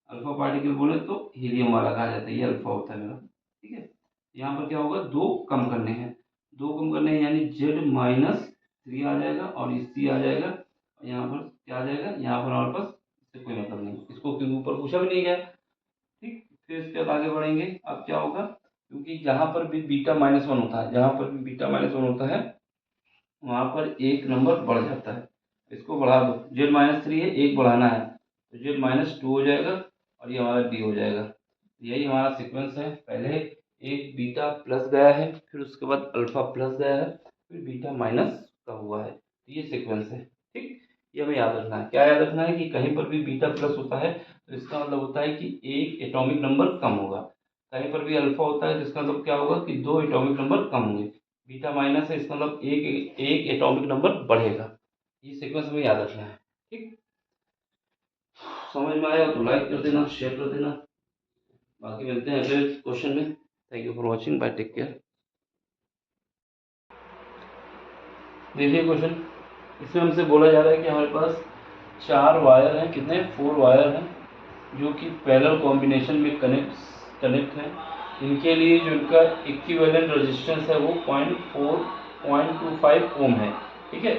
अल्फा पार्टिकल बोले तो हीलियम वाला कहा जाता है, ये अल्फा होता है मेरा, ठीक है। यहाँ पर क्या होगा, दो कम करने हैं, दो कम करने हैं, यानी Z-3 आ जाएगा और C आ जाएगा। और यहाँ पर क्या आ जाएगा, यहाँ पर हमारे पास इससे कोई मतलब नहीं, इसको क्योंकि ऊपर पूछा भी नहीं गया, ठीक। फिर इसके बाद आगे बढ़ेंगे। अब क्या होगा, क्योंकि जहाँ पर भी बीटा-1 होता है, जहाँ पर भी बीटा-1 होता है वहाँ पर एक नंबर बढ़ जाता है। इसको बढ़ा दो, Z-3 है, एक बढ़ाना है तो Z-2 हो जाएगा और ये हमारा D हो जाएगा। यही हमारा सीक्वेंस है, पहले एक बीटा प्लस गया है, फिर उसके बाद अल्फा प्लस गया है, फिर बीटा माइनस का हुआ है, तो ये सीक्वेंस है, ठीक। ये हमें याद रखना है। क्या याद रखना है कि कहीं पर भी बीटा प्लस होता है तो इसका मतलब होता है कि एक एटॉमिक नंबर कम होगा। कहीं पर भी अल्फा होता है तो इसका मतलब क्या होगा कि दो एटॉमिक नंबर कम होंगे। बीटा माइनस है, इसका मतलब एक एटॉमिक नंबर बढ़ेगा। ये सीक्वेंस हमें याद रखना है, ठीक। समझ में आया तो लाइक कर देना, शेयर कर देना। बाकी मिलते हैं अगले क्वेश्चन में। Thank you for watching, bye, take care. देखिए क्वेश्चन, इसमें हमसे बोला जा रहा है कि हमारे पास चार वायर हैं, कितने, 4 वायर हैं, जो कि पैरेलल कॉम्बिनेशन में कनेक्ट हैं। इनके लिए जो इनका इक्विवेलेंट रेजिस्टेंस है वो 0.25 ओम है, ठीक है।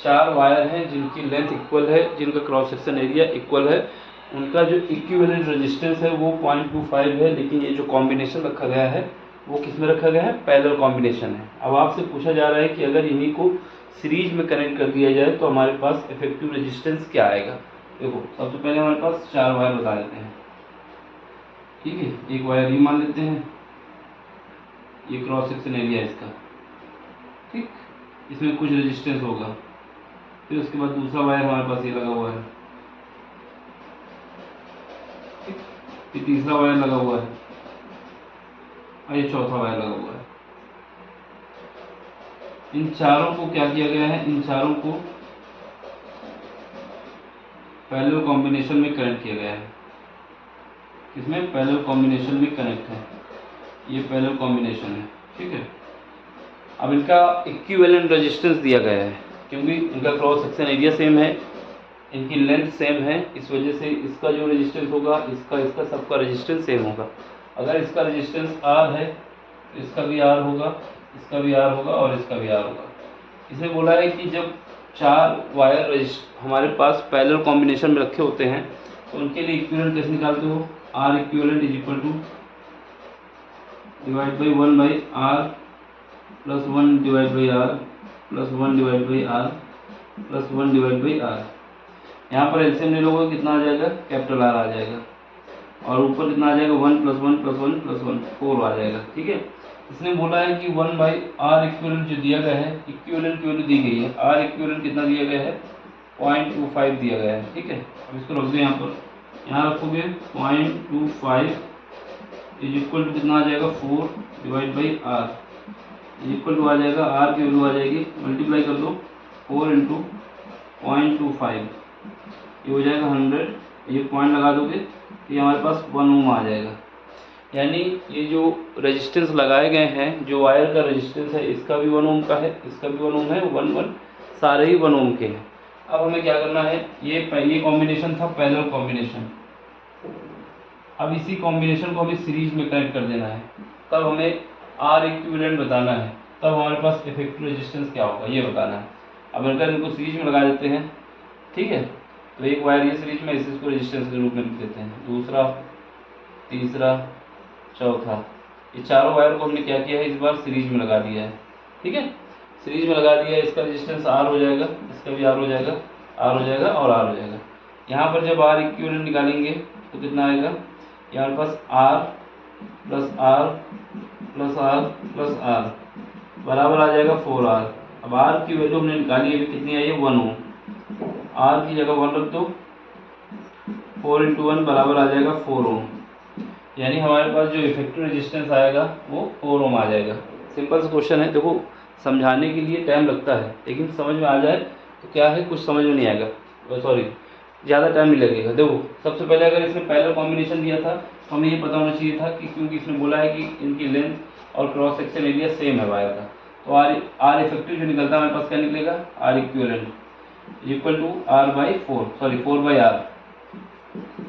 चार वायर हैं जिनकी लेंथ इक्वल है, जिनका क्रॉस सेक्शन एरिया इक्वल है, उनका जो इक्विवेलेंट रेजिस्टेंस है वो 0.25 है, लेकिन ये जो कॉम्बिनेशन रखा गया है वो किस में रखा गया है, पैरेलल कॉम्बिनेशन है। अब आपसे पूछा जा रहा है कि अगर इन्हीं को सीरीज में कनेक्ट कर दिया जाए तो हमारे पास इफेक्टिव रेजिस्टेंस क्या आएगा। देखो सबसे पहले हमारे पास 4 वायर बता देते हैं, ठीक है। एक वायर ये मान लेते हैं, ये क्रॉस सेक्शन एरिया इसका, ठीक, इसमें कुछ रेजिस्टेंस होगा। फिर उसके बाद दूसरा वायर हमारे पास ये लगा हुआ है, ठीक, फिर तीसरा वायर लगा हुआ है और ये चौथा वायर लगा हुआ है। इन चारों को क्या किया गया है, इन चारों को पैरेलल कॉम्बिनेशन में कनेक्ट किया गया है। किसमें, पैरेलल कॉम्बिनेशन में कनेक्ट है, ये पैरेलल कॉम्बिनेशन है, ठीक है। अब इनका इक्विवेलेंट रेजिस्टेंस दिया गया है, क्योंकि इनका क्रॉस सेक्शन एरिया सेम है, इनकी लेंथ सेम है, इस वजह से इसका जो रेजिस्टेंस होगा, इसका सबका रेजिस्टेंस सेम होगा। अगर इसका रेजिस्टेंस R है तो इसका भी R होगा, इसका भी R होगा और इसका भी R होगा। इसमें बोला है कि जब 4 वायर हमारे पास पैरेलल कॉम्बिनेशन में रखे होते हैं तो उनके लिए इक्विवेलेंट कैसे निकालते हो, R equivalent is equal to divide by 1 by R plus 1 divide by R plus 1 divide by R plus 1 divide by R। यहाँ पर एलसीएम ले लोगे कितना आ जाएगा, कैपिटल R आ जाएगा, और ऊपर कितना आ जाएगा 1 प्लस 1 प्लस 1 प्लस 1 4 आ जाएगा, ठीक है। इसने बोला है कि 1 बाई R इक्विवेलेंट जो दिया गया है, इक्विवेलेंट की वैल्यू दी गई है, R इक्विवेलेंट कितना दिया गया है, 0.25 दिया गया है, ठीक है। अब इसको रख दो यहाँ पर, यहाँ रखोगे 0.25 इज इक्वल टू कितना आ जाएगा 4 divide by R is equal to आ जाएगा, R की वैल्यू आ जाएगी, मल्टीप्लाई कर दो 4 इंटू 0.25, ये हो जाएगा 100, ये पॉइंट लगा दोगे तो ये हमारे पास 1 ओम आ जाएगा। यानी ये जो रेजिस्टेंस लगाए गए हैं, जो वायर का रेजिस्टेंस है, इसका भी 1 ओम का है, इसका भी 1 ओम है, 1 सारे ही 1 ओम के हैं। अब हमें क्या करना है, ये कॉम्बिनेशन था पैरेलल कॉम्बिनेशन, अब इसी कॉम्बिनेशन को हमें सीरीज में कनेक्ट कर देना है, तब हमें R इक्विवेलेंट बताना है, तब हमारे पास इफेक्टिव रेजिस्टेंस क्या होगा ये बताना है। अब अगर इनको सीरीज में लगा देते हैं, ठीक है, तो एक वायर ये सीरीज में, इसको रेजिस्टेंस के रूप में लिख देते हैं, दूसरा, तीसरा, चौथा, ये चारों वायर को हमने क्या किया है, इस बार सीरीज में लगा दिया है, ठीक है। सीरीज में लगा दिया है, इसका रेजिस्टेंस R हो जाएगा, इसका भी R हो जाएगा, R हो जाएगा और R हो जाएगा। यहाँ पर जब R इक्विवेलेंट निकालेंगे तो कितना आएगा, यहाँ पर पास R plus R plus R plus R बराबर आ जाएगा 4R। अब R की वैल्यू हमने निकाली है, कितनी आई है, 1 ओम, R की जगह 1 रख दो, 4 इंटू 1 बराबर आ जाएगा 4 ओम, यानी हमारे पास जो इफेक्टिव रेजिस्टेंस आएगा वो 4 ओम आ जाएगा। सिंपल सा क्वेश्चन है, देखो समझाने के लिए टाइम लगता है, लेकिन समझ में आ जाए तो क्या है, कुछ समझ में नहीं आएगा, सॉरी ज़्यादा टाइम नहीं लगेगा। देखो सबसे पहले अगर इसने पैरेलल कॉम्बिनेशन दिया था तो हमें ये पता होना चाहिए था कि क्योंकि इसने बोला है कि इनकी लेंथ और क्रॉस सेक्शन एरिया सेम है वायर का, तो आर इफेक्टिव जो निकलता है हमारे पास क्या निकलेगा, R equivalent equal to R by 4 by R,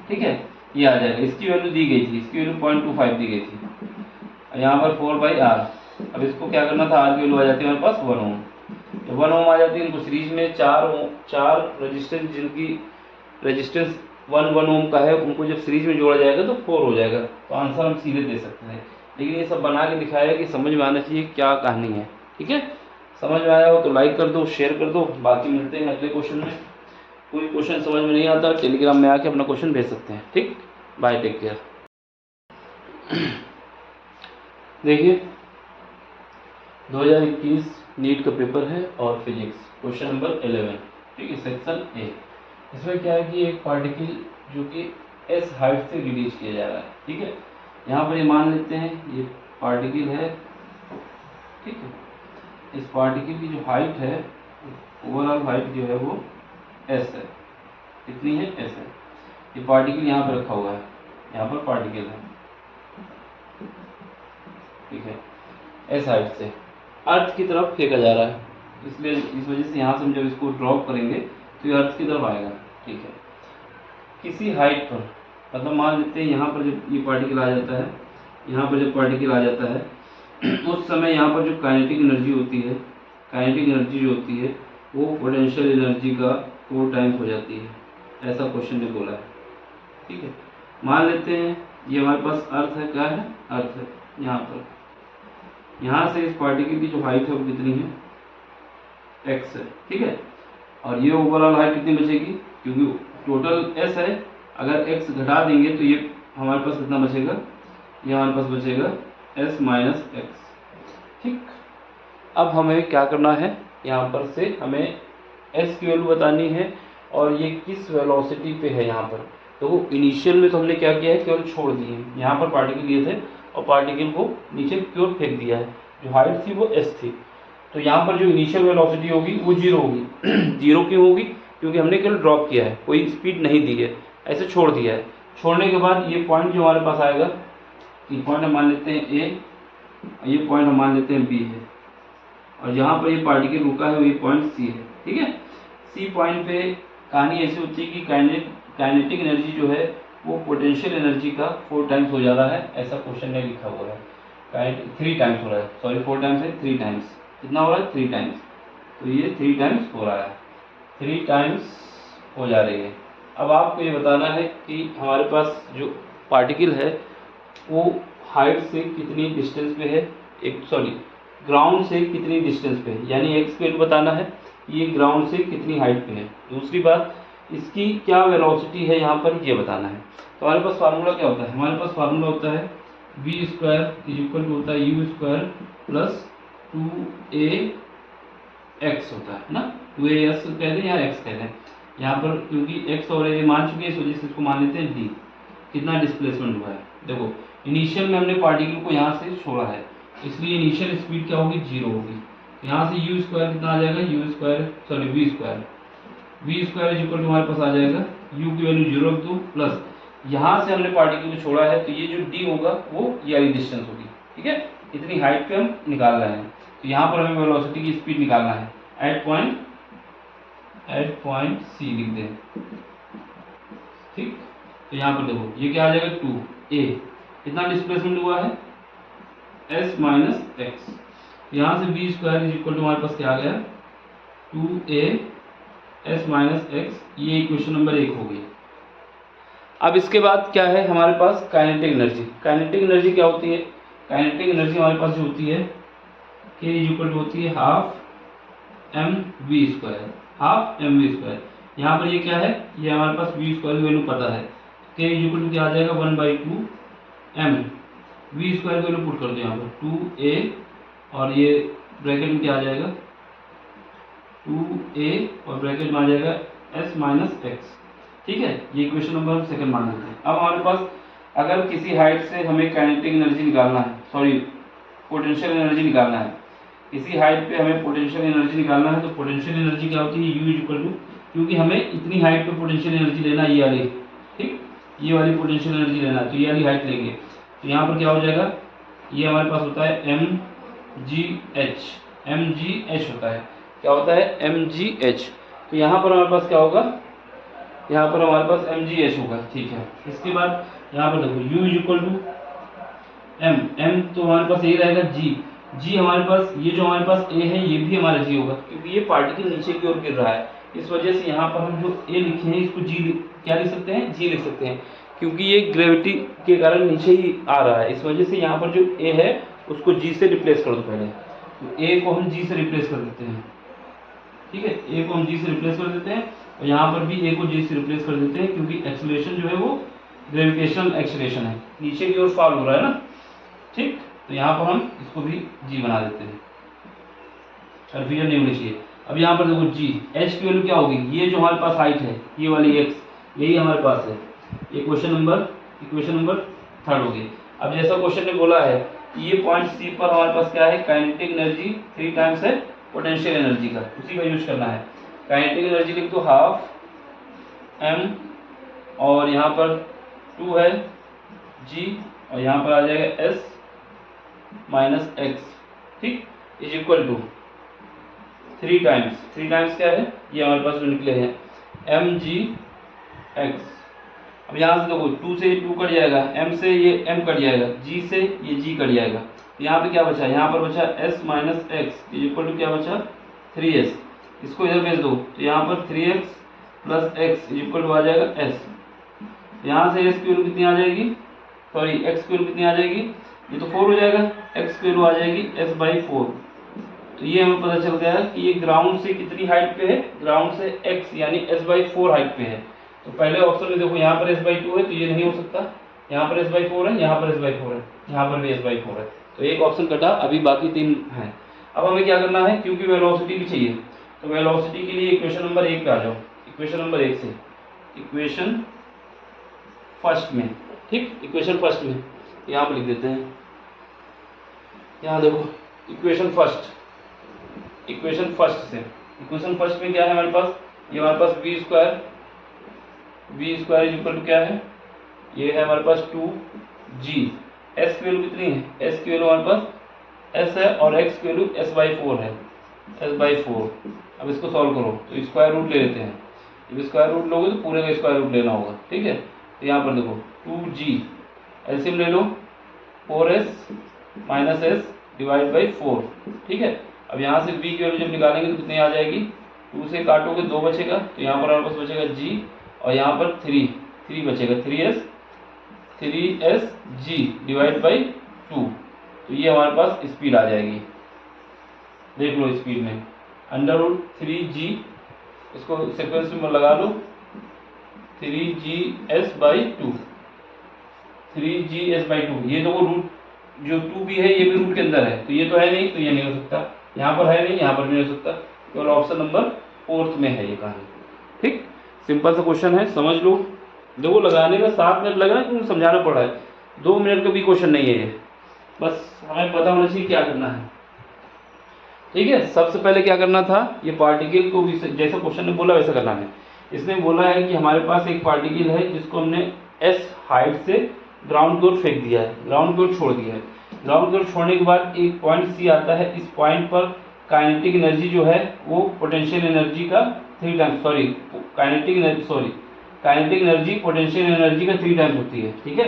ठीक है, ये आ जाएगा। इसकी वैल्यू दी गई थी, इसकी वैल्यू 0.25 दी गई थी, यहाँ पर 4 बाई R। अब इसको क्या करना था, R की वैल्यू आ जाती है हमारे पास 1 ओम, जब 1 ओम आ जाती है, इनको सीरीज में 4 रेजिस्टेंस, जिनकी रेजिस्टेंस 1 ओम का है, उनको जब सीरीज में जोड़ा जाएगा तो 4 हो जाएगा। तो आंसर हम सीधे दे सकते हैं, लेकिन ये सब बना के दिखाया है कि समझ में आना चाहिए क्या कहानी है, ठीक है। समझ में आया हो तो लाइक कर दो, शेयर कर दो, बाकी मिलते हैं अगले क्वेश्चन में। कोई क्वेश्चन समझ में नहीं आता टेलीग्राम में आके अपना क्वेश्चन भेज सकते हैं, ठीक। Bye, take care. देखिए 2021 नीट का पेपर है और फिजिक्स, क्वेश्चन नंबर 11, ठीक है, सेक्शन ए। इसमें क्या है कि एक पार्टिकल जो कि s हाइट से रिलीज किया जा रहा है, ठीक है। यहाँ पर ये मान लेते हैं ये पार्टिकल है, ठीक है। इस पार्टिकल की जो हाइट है, ओवरऑल हाइट जो है वो s है, कितनी है, s है। ये पार्टिकल यहाँ पर रखा हुआ है, यहाँ पर पार्टिकल है, ठीक है, s हाइट से अर्थ की तरफ फेंका जा रहा है, इसलिए इस वजह से यहाँ से हम जब इसको ड्रॉप करेंगे तो ये अर्थ की तरफ आएगा, ठीक है। किसी हाइट पर, मतलब मान लेते हैं यहाँ पर जब ये पार्टिकल आ जाता है, यहाँ पर जब पार्टिकल आ जाता है उस समय यहाँ पर जो काइनेटिक एनर्जी होती है, काइनेटिक एनर्जी जो होती है वो पोटेंशियल एनर्जी का 4 टाइम्स हो जाती है, ऐसा क्वेश्चन ने बोला है, ठीक है। मान लेते हैं ये हमारे पास अर्थ है, क्या है, अर्थ है यहाँ पर, यहाँ से इस पार्टिकल की जो हाइट है वो कितनी है, x है, ठीक है। और ये ओवरऑल हाइट कितनी बचेगी, क्योंकि टोटल s है, अगर x घटा देंगे तो ये हमारे पास कितना बचेगा, ये हमारे पास बचेगा s माइनस एक्स, ठीक। अब हमें क्या करना है, यहाँ पर से हमें s की वैल्यू बतानी है और ये किस वेलोसिटी पे है यहाँ पर। तो इनिशियल में तो हमने क्या किया है, केवल छोड़ दिए हैं, यहाँ पर पार्टिकल लिए थे और पार्टिकल को नीचे क्योर फेंक दिया है, जो हाइट थी वो s थी। तो यहाँ पर जो इनिशियल वेलोसिटी होगी वो जीरो होगी। जीरो क्यों होगी, क्योंकि हमने केवल ड्रॉप किया है, कोई स्पीड नहीं दी है, ऐसे छोड़ दिया है। छोड़ने के बाद ये पॉइंट जो हमारे पास आएगा, ये पॉइंट हम मान लेते हैं ए, ये पॉइंट हम मान लेते हैं बी है, और जहाँ पर ये पार्टिकल रुका है वही पॉइंट सी है, ठीक है। सी पॉइंट पे कहानी ऐसी होती है कि काइनेटिक एनर्जी जो है वो पोटेंशियल एनर्जी का 4 टाइम्स हो जा रहा है, ऐसा क्वेश्चन में लिखा हुआ है। 3 टाइम्स हो रहा है, सॉरी 4 टाइम्स है, 3 टाइम्स। कितना हो रहा है, 3 टाइम्स। तो ये 3 टाइम्स हो रहा है, 3 टाइम्स हो जा रही है। अब आपको ये बताना है कि हमारे पास जो पार्टिकल है वो हाइट से कितनी डिस्टेंस पे है, ग्राउंड से कितनी डिस्टेंस पे है, यानी एक्स की वैल्यू बताना है, ये ग्राउंड से कितनी हाइट पे है। दूसरी बात, इसकी क्या वेलोसिटी है यहाँ पर, ये बताना है। तो हमारे पास फार्मूला क्या होता है, हमारे पास फार्मूला होता है v square is equal to होता है u स्क्वायर प्लस 2ax होता है ना, 2as कह दें या x कह दें। यहाँ पर क्योंकि x और a मान चुके हैं, इस वजह से इसको मान लेते हैं d। कितना डिस्प्लेसमेंट हुआ है, देखो इनिशियल में हमने पार्टिकल को यहाँ से छोड़ा है, इसलिए इनिशियल स्पीड क्या होगी, जीरो होगी। यहाँ से u स्क्वायर कितना आ जाएगा, v square is equal to हमारे पास आ जाएगा u की वैल्यू जीरो रख दो, प्लस यहाँ से हमने पार्टिकल को छोड़ा है तो ये जो d होगा वो ये वाली डिस्टेंस होगी, ठीक है। इतनी हाइट पे हम निकाल रहे हैं, तो यहाँ पर हमें वेलोसिटी की स्पीड निकालना है एट पॉइंट C लिख दें, ठीक। तो यहाँ पर देखो ये क्या आ जाएगा, 2a, कितना डिस्प्लेसमेंट हुआ है, s माइनस एक्स। यहाँ से v square is equal to हमारे पास क्या आ गया, 2a s माइनस एक्स, ये इक्वेशन नंबर 1 हो गई। अब इसके बाद क्या है हमारे पास, काइनेटिक एनर्जी। काइनेटिक एनर्जी क्या होती है, काइनेटिक एनर्जी हमारे पास जो होती है k इज इक्वल टू होती है half mv square, half mv square. यहाँ पर ये क्या है, ये हमारे पास v स्क्वायर की वैल्यू पता है, k इज इक्वल टू क्या आ जाएगा, 1/2 m, v स्क्वायर की वैल्यू पुट कर दो यहाँ पर 2a, और ये ब्रैकेट में क्या आ जाएगा, 2a और ब्रैकेट में आ जाएगा s माइनस एक्स, ठीक है। ये इक्वेशन नंबर हम सेकंड मान लेते हैं। अब हमारे पास अगर किसी हाइट से हमें काइनेटिक एनर्जी निकालना है, सॉरी पोटेंशियल एनर्जी निकालना है, किसी हाइट पे हमें पोटेंशियल एनर्जी निकालना है, तो पोटेंशियल एनर्जी क्या होती है, u इज इक्वल टू, क्योंकि हमें इतनी हाइट पे पोटेंशियल एनर्जी लेना है, ये वाली, ठीक, ये वाली पोटेंशियल एनर्जी लेना है, तो ये वाली हाइट लेंगे। तो यहाँ पर क्या हो जाएगा, ये हमारे पास होता है mgh होता है, क्या होता है, mgh। तो यहाँ पर हमारे पास क्या होगा, यहाँ पर हमारे पास mgh होगा, ठीक है। इसके बाद यहाँ पर देखो u is equal to m तो हमारे पास यही रहेगा g हमारे पास, ये जो हमारे पास a है ये भी हमारा g होगा, क्योंकि ये पार्टिकल नीचे की ओर गिर रहा है, इस वजह से यहाँ पर हम जो a लिखे हैं इसको क्या लिख सकते हैं, g लिख सकते हैं, क्योंकि ये ग्रेविटी के कारण नीचे ही आ रहा है, इस वजह से यहाँ पर जो a है उसको g से रिप्लेस कर दो पहले। तो a को हम g से रिप्लेस कर देते हैं, ठीक है, a को हम g से रिप्लेस कर देते हैं, और यहाँ पर भी a को g से रिप्लेस कर देते हैं, क्योंकि एक्सेलरेशन जो है वो ग्रेविटेशनल एक्सेलरेशन है, नीचे की ओर फॉल हो रहा है ना, ठीक। तो यहाँ पर हम इसको भी g बना देते हैं, कन्फ्यूजन नहीं होनी चाहिए। अब यहाँ पर देखो g, h की वैल्यू क्या होगी, ये जो हमारे पास हाइट है ये वाली x, यही हमारे पास है, ये इक्वेशन नंबर 3 हो गई। अब जैसा क्वेश्चन ने बोला है ये पॉइंट C पर हमारे पास क्या है, काइनेटिक एनर्जी 3 टाइम्स है पोटेंशियल एनर्जी का, उसी का यूज करना है। काइनेटिक एनर्जी लिख दो हाफ m, और यहाँ पर 2 है g, और यहाँ पर आ जाएगा s माइनस एक्स, ठीक, इज इक्वल टू 3 टाइम्स क्या है, ये हमारे पास जो निकले हैं mgx। अब यहाँ से देखो 2 से 2 कट जाएगा, m से ये m कट जाएगा, g से ये g कट जाएगा, तो यहाँ पे क्या बचा, यहाँ पर बचा s minus X is equal to क्या बचा, 3s। इसको इधर भेज दो, तो यहाँ पर 3x plus X is equal to आ जाएगा s। यहाँ से s की वैल्यू कितनी आ जाएगी, सॉरी x की वैल्यू कितनी आ जाएगी, ये तो 4 हो जाएगा, एक्स की वैल्यू आ जाएगी s/4। तो ये हमें पता चल गया कि ये ग्राउंड से कितनी हाइट पे है, ग्राउंड से x यानी s/4 हाइट पे है। तो पहले ऑप्शन में देखो यहाँ पर s/2 है तो ये नहीं हो सकता, यहाँ पर s/4 है, यहाँ पर s/4 है, यहाँ पर भी s/4 है, तो एक ऑप्शन कटा, अभी बाकी 3 हैं। अब हमें क्या करना है, क्योंकि वेलोसिटी भी चाहिए, तो वेलोसिटी के लिए इक्वेशन नंबर 1 पे आ जाओ। इक्वेशन नंबर 1 से इक्वेशन फर्स्ट में, ठीक, इक्वेशन फर्स्ट में यहाँ पर लिख देते हैं। यहाँ देखो इक्वेशन फर्स्ट से इक्वेशन फर्स्ट में क्या है हमारे पास, ये हमारे पास v square is equal to क्या है, ये है हमारे पास 2g। s की वैल्यू कितनी है, s की वैल्यू हमारे पास s है और x की वैल्यू s/4 है, s/4। अब इसको सॉल्व करो तो स्क्वायर रूट ले लेते हैं, जब स्क्वायर रूट लोगे तो पूरे का स्क्वायर रूट लेना होगा, ठीक है। तो यहाँ पर देखो 2g एलसीएम ले लो, 4s minus s divide by 4, ठीक है। अब यहाँ से v की वैल्यू जब निकालेंगे तो कितनी आ जाएगी, 2 से काटोगे 2 बचेगा, तो यहाँ पर हमारे पास बचेगा g और यहाँ पर 3 बचेगा, 3sg डिवाइड बाई 2। तो ये हमारे पास स्पीड आ जाएगी, देख लो स्पीड में √3g, इसको सीक्वेंस में लगा लो, 3gs/2, 3gs/2। ये देखो रूट जो 2 भी है ये भी रूट के अंदर है, तो ये तो है नहीं, तो ये नहीं हो सकता, यहाँ पर है नहीं, यहाँ पर भी नहीं हो सकता, केवल ऑप्शन नंबर 4 में है ये कहानी, ठीक। सिंपल सा क्वेश्चन है, समझ लो। देखो लगाने में 7 मिनट लग रहा है क्योंकि समझाना पड़ रहा है, 2 मिनट का भी क्वेश्चन नहीं है ये, बस हमें पता होना चाहिए क्या करना है, ठीक है। सबसे पहले क्या करना था, ये पार्टिकल को जैसा क्वेश्चन ने बोला वैसा करना है। इसने बोला है कि हमारे पास एक पार्टिकल है जिसको हमने s हाइट से ग्राउंड की ओर फेंक दिया है, ग्राउंड की ओर छोड़ दिया है। ग्राउंड की ओर छोड़ने के बाद एक पॉइंट C आता है, इस पॉइंट पर काइनेटिक एनर्जी जो है वो पोटेंशियल एनर्जी का 3 times, kinetic energy potential energy का 3 टाइम्स होती है, ठीक है।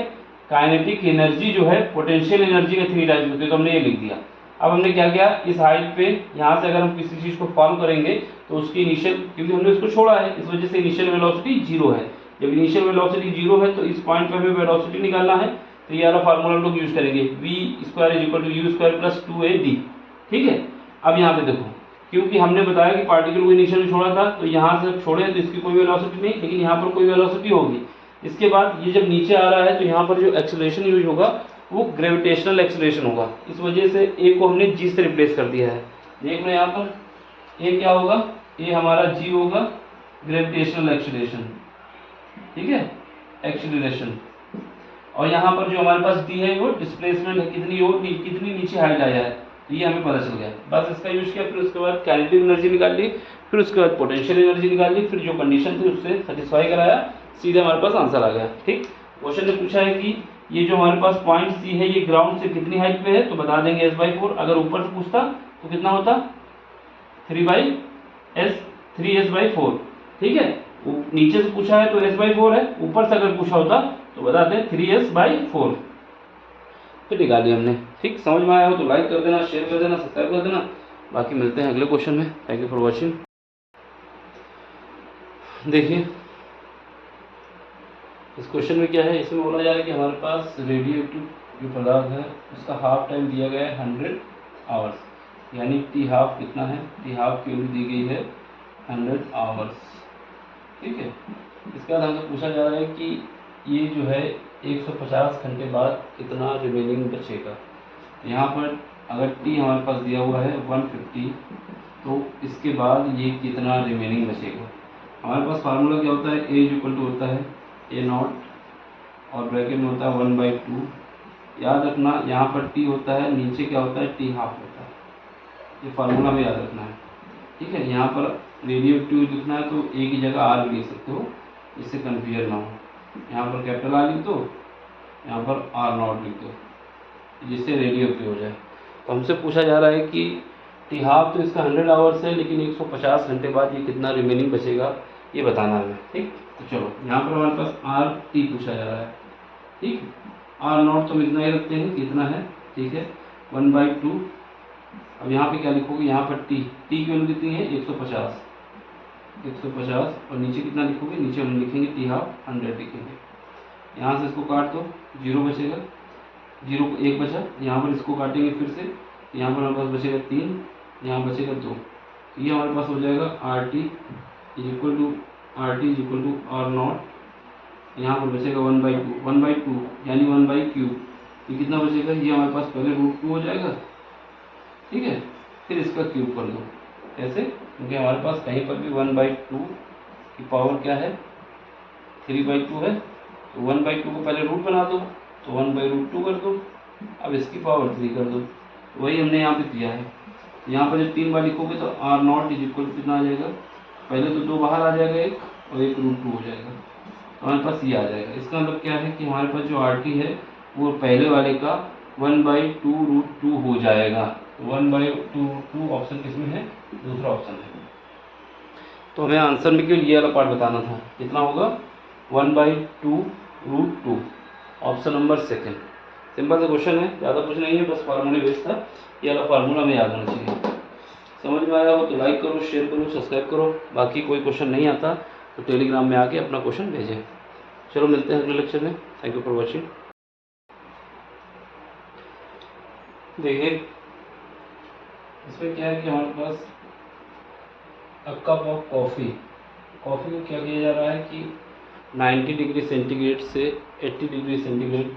काइनेटिक एनर्जी जो है पोटेंशियल एनर्जी का 3 टाइम्स होती है, तो हमने ये लिख दिया। अब हमने क्या किया, इस हाइट पे यहाँ से अगर हम किसी चीज को फॉलो करेंगे तो उसकी इनिशियल, क्योंकि हमने इसको छोड़ा है इस वजह से इनिशियल वेलोसिटी 0 है। जब इनिशियल वेलोसिटी 0 है तो इस पॉइंट पे हमें वेलोसिटी निकालना है, तो ये वाला फार्मूला हम लोग यूज करेंगे, v² = u²+2ad, ठीक है। अब यहाँ पे देखो, क्योंकि हमने बताया कि पार्टिकल को इनिशियल में छोड़ा था, तो यहाँ से छोड़े तो इसकी कोई वेलोसिटी नहीं, लेकिन यहाँ पर कोई वेलोसिटी होगी। इसके बाद ये जब नीचे आ रहा है तो यहाँ पर जो एक्सेलरेशन यूज होगा वो ग्रेविटेशनल एक्सेलरेशन होगा, इस वजह से ए को हमने जी से रिप्लेस कर दिया है। देख लो यहाँ पर ए क्या होगा, ए हमारा जी होगा, ग्रेविटेशनल एक्सेलरेशन, ठीक है, एक्सेलरेशन। और यहाँ पर जो हमारे पास डी है वो डिस्प्लेसमेंट है, कितनी नीचे हाइट आया है, तो ये हमें पता चल गया। बस इसका यूज किया, फिर उसके बाद काइनेटिक एनर्जी निकाल ली, फिर उसके बाद पोटेंशियल एनर्जी निकाल ली, फिर जो कंडीशन थी उससे सेटिस्फाई कराया, सीधे हमारे पास आंसर आ गया, ठीक। क्वेश्चन ने पूछा है कि ये जो हमारे पास पॉइंट सी है ये ग्राउंड से कितनी हाइट पे है, तो बता देंगे s/4। अगर ऊपर से पूछता तो कितना होता, 3s/4, ठीक है। नीचे से पूछा है तो s/4 है, ऊपर से अगर पूछा होता तो बताते हैं 3s/4, तो निकाल लिया हमने, ठीक। समझ में आया हो तो लाइक कर देना, शेयर कर देना, सब्सक्राइब कर देना। बाकी मिलते हैं अगले क्वेश्चन में। Thank you for watching. देखिए इस क्वेश्चन में क्या है, इसमें बोला जा रहा है कि हमारे पास रेडियोएक्टिव जो पदार्थ है उसका हाफ टाइम दिया गया है 100 आवर्स, यानी टी हाफ कितना है, टी हाफ की वैल्यू दी गई है 100 आवर्स, ठीक है। इसके बाद हमसे पूछा जा रहा है कि ये जो है 150 घंटे बाद कितना रिमेनिंग बचेगा। यहाँ पर अगर टी हमारे पास दिया हुआ है 150, तो इसके बाद ये कितना रिमेनिंग बचेगा। हमारे पास फार्मूला क्या होता है, ए इक्वल टू होता है a0 और ब्रैकेट में होता है 1/2। याद रखना यहाँ पर t होता है, नीचे क्या होता है, t हाफ होता है, ये फार्मूला में याद रखना है, ठीक है। यहाँ पर रेडियोएक्टिव लिखना है तो a की जगह r लिख सकते हो, इससे कन्फ्यूजन ना हो। यहाँ पर कैपिटल R लिख दो, यहाँ पर R0 लिख दो, जिससे रेडियोएक्टिव हो जाए। तो हमसे पूछा जा रहा है कि टी हाफ तो इसका 100 आवर्स है, लेकिन 150 घंटे बाद ये कितना रिमेनिंग बचेगा ये बताना है, ठीक। तो चलो यहाँ पर हमारे पास आर टी पूछा जा रहा है, ठीक। R0 तो इतना ही रखते हैं, कितना है, ठीक है, 1/2। अब यहाँ पे क्या लिखोगे, यहाँ पर टी की वैल्यू कितनी है 150, और नीचे कितना लिखोगे, नीचे हम लिखेंगे टी हाफ 100 लिखेंगे। यहाँ से इसको काट दो, 0 बचेगा, जीरो 1 बचा, यहाँ पर इसको काटेंगे फिर से, यहाँ पर हमारे पास बचेगा 3, यहाँ बचेगा 2। ये हमारे पास हो जाएगा R T is equal to R naught, यहाँ पर बचेगा 1/2 यानी 1/क्यूब। ये कितना बचेगा, ये हमारे पास पहले √2 हो जाएगा, ठीक है, फिर इसका क्यूब कर दो। कैसे, क्योंकि हमारे पास कहीं पर भी 1/2 की पावर क्या है, 3/2 है, तो 1/2 को पहले रूट बना दो, तो 1/√2 कर दो, अब इसकी पावर 3 कर दो। वही हमने यहाँ पे किया है। यहाँ पर जब 3 बार लिखोगे तो आर नॉट इज इक्वल कितना आ जाएगा, पहले तो 2 बाहर आ जाएगा एक, और एक √2 हो जाएगा, तो हमारे पास ये आ जाएगा। इसका मतलब क्या है कि हमारे पास जो आर टी है वो पहले वाले का 1/2√2 हो जाएगा। 1/2√2 ऑप्शन किसमें है, दूसरा ऑप्शन है। तो हमें आंसर में केवल ये वाला पार्ट बताना था, कितना होगा 1/2√2, ऑप्शन नंबर सेकंड। सिंपल सा क्वेश्चन है, ज़्यादा कुछ नहीं है, बस फार्मूले बेस था, ये वाला फार्मूला हमें याद होना चाहिए। समझ में आया हो तो लाइक करो, शेयर करो, सब्सक्राइब करो। बाकी कोई क्वेश्चन नहीं आता तो टेलीग्राम में आके अपना क्वेश्चन भेजें। चलो मिलते हैं अगले लेक्चर में। Thank you for watching. देखिए इसमें क्या है कि हमारे पास अ कप ऑफ कॉफ़ी को क्या किया जा रहा है कि 90 डिग्री सेंटीग्रेड से 80 डिग्री सेंटीग्रेड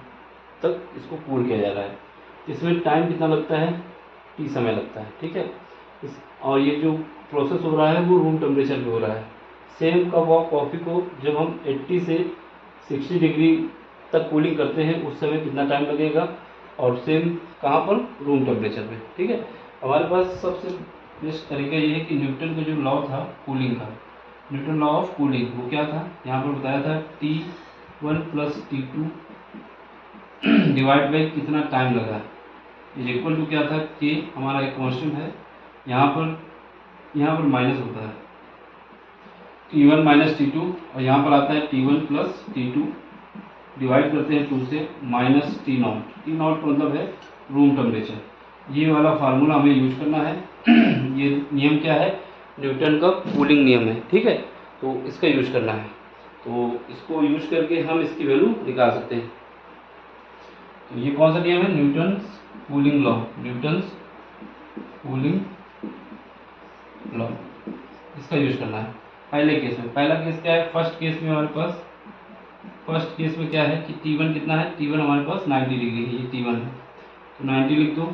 तक इसको कूल किया जा रहा है। इसमें टाइम कितना लगता है, T समय लगता है, ठीक है। और ये जो प्रोसेस हो रहा है वो रूम टेम्परेचर पे हो रहा है। सेम कप ऑफ कॉफ़ी को जब हम 80 से 60 डिग्री तक कूलिंग करते हैं उस समय कितना टाइम लगेगा, और सेम कहाँ पर, रूम टेम्परेचर पे, ठीक है। हमारे पास सबसे बेस्ट तरीका ये है कि न्यूटन का जो लॉ था कूलिंग का, न्यूटन लॉ ऑफ कूलिंग, वो क्या था, यहाँ पर बताया था T1 + T2 डिवाइड बाई कितना टाइम लगा इज इक्वल टू क्या था, कि हमारा एक कांस्टेंट है, यहाँ पर माइनस होता है T1 - T2, और यहाँ पर आता है T1 + T2 डिवाइड करते हैं 2 से माइनस T0 का मतलब है रूम टेम्परेचर। ये वाला फार्मूला हमें यूज करना है। ये नियम क्या है, न्यूटन का कूलिंग नियम है, ठीक है, तो इसका यूज करना है। तो इसको यूज करके हम इसकी वैल्यू निकाल सकते हैं। तो ये कौन सा नियम है, न्यूटन्स कूलिंग लॉ, इसका यूज करना है पहले केस में। पहला केस क्या है, फर्स्ट केस में हमारे पास, फर्स्ट केस में क्या है कि T1 कितना है, T1 हमारे पास 90 डिग्री है, ये T1 है, तो 90 लिख दो।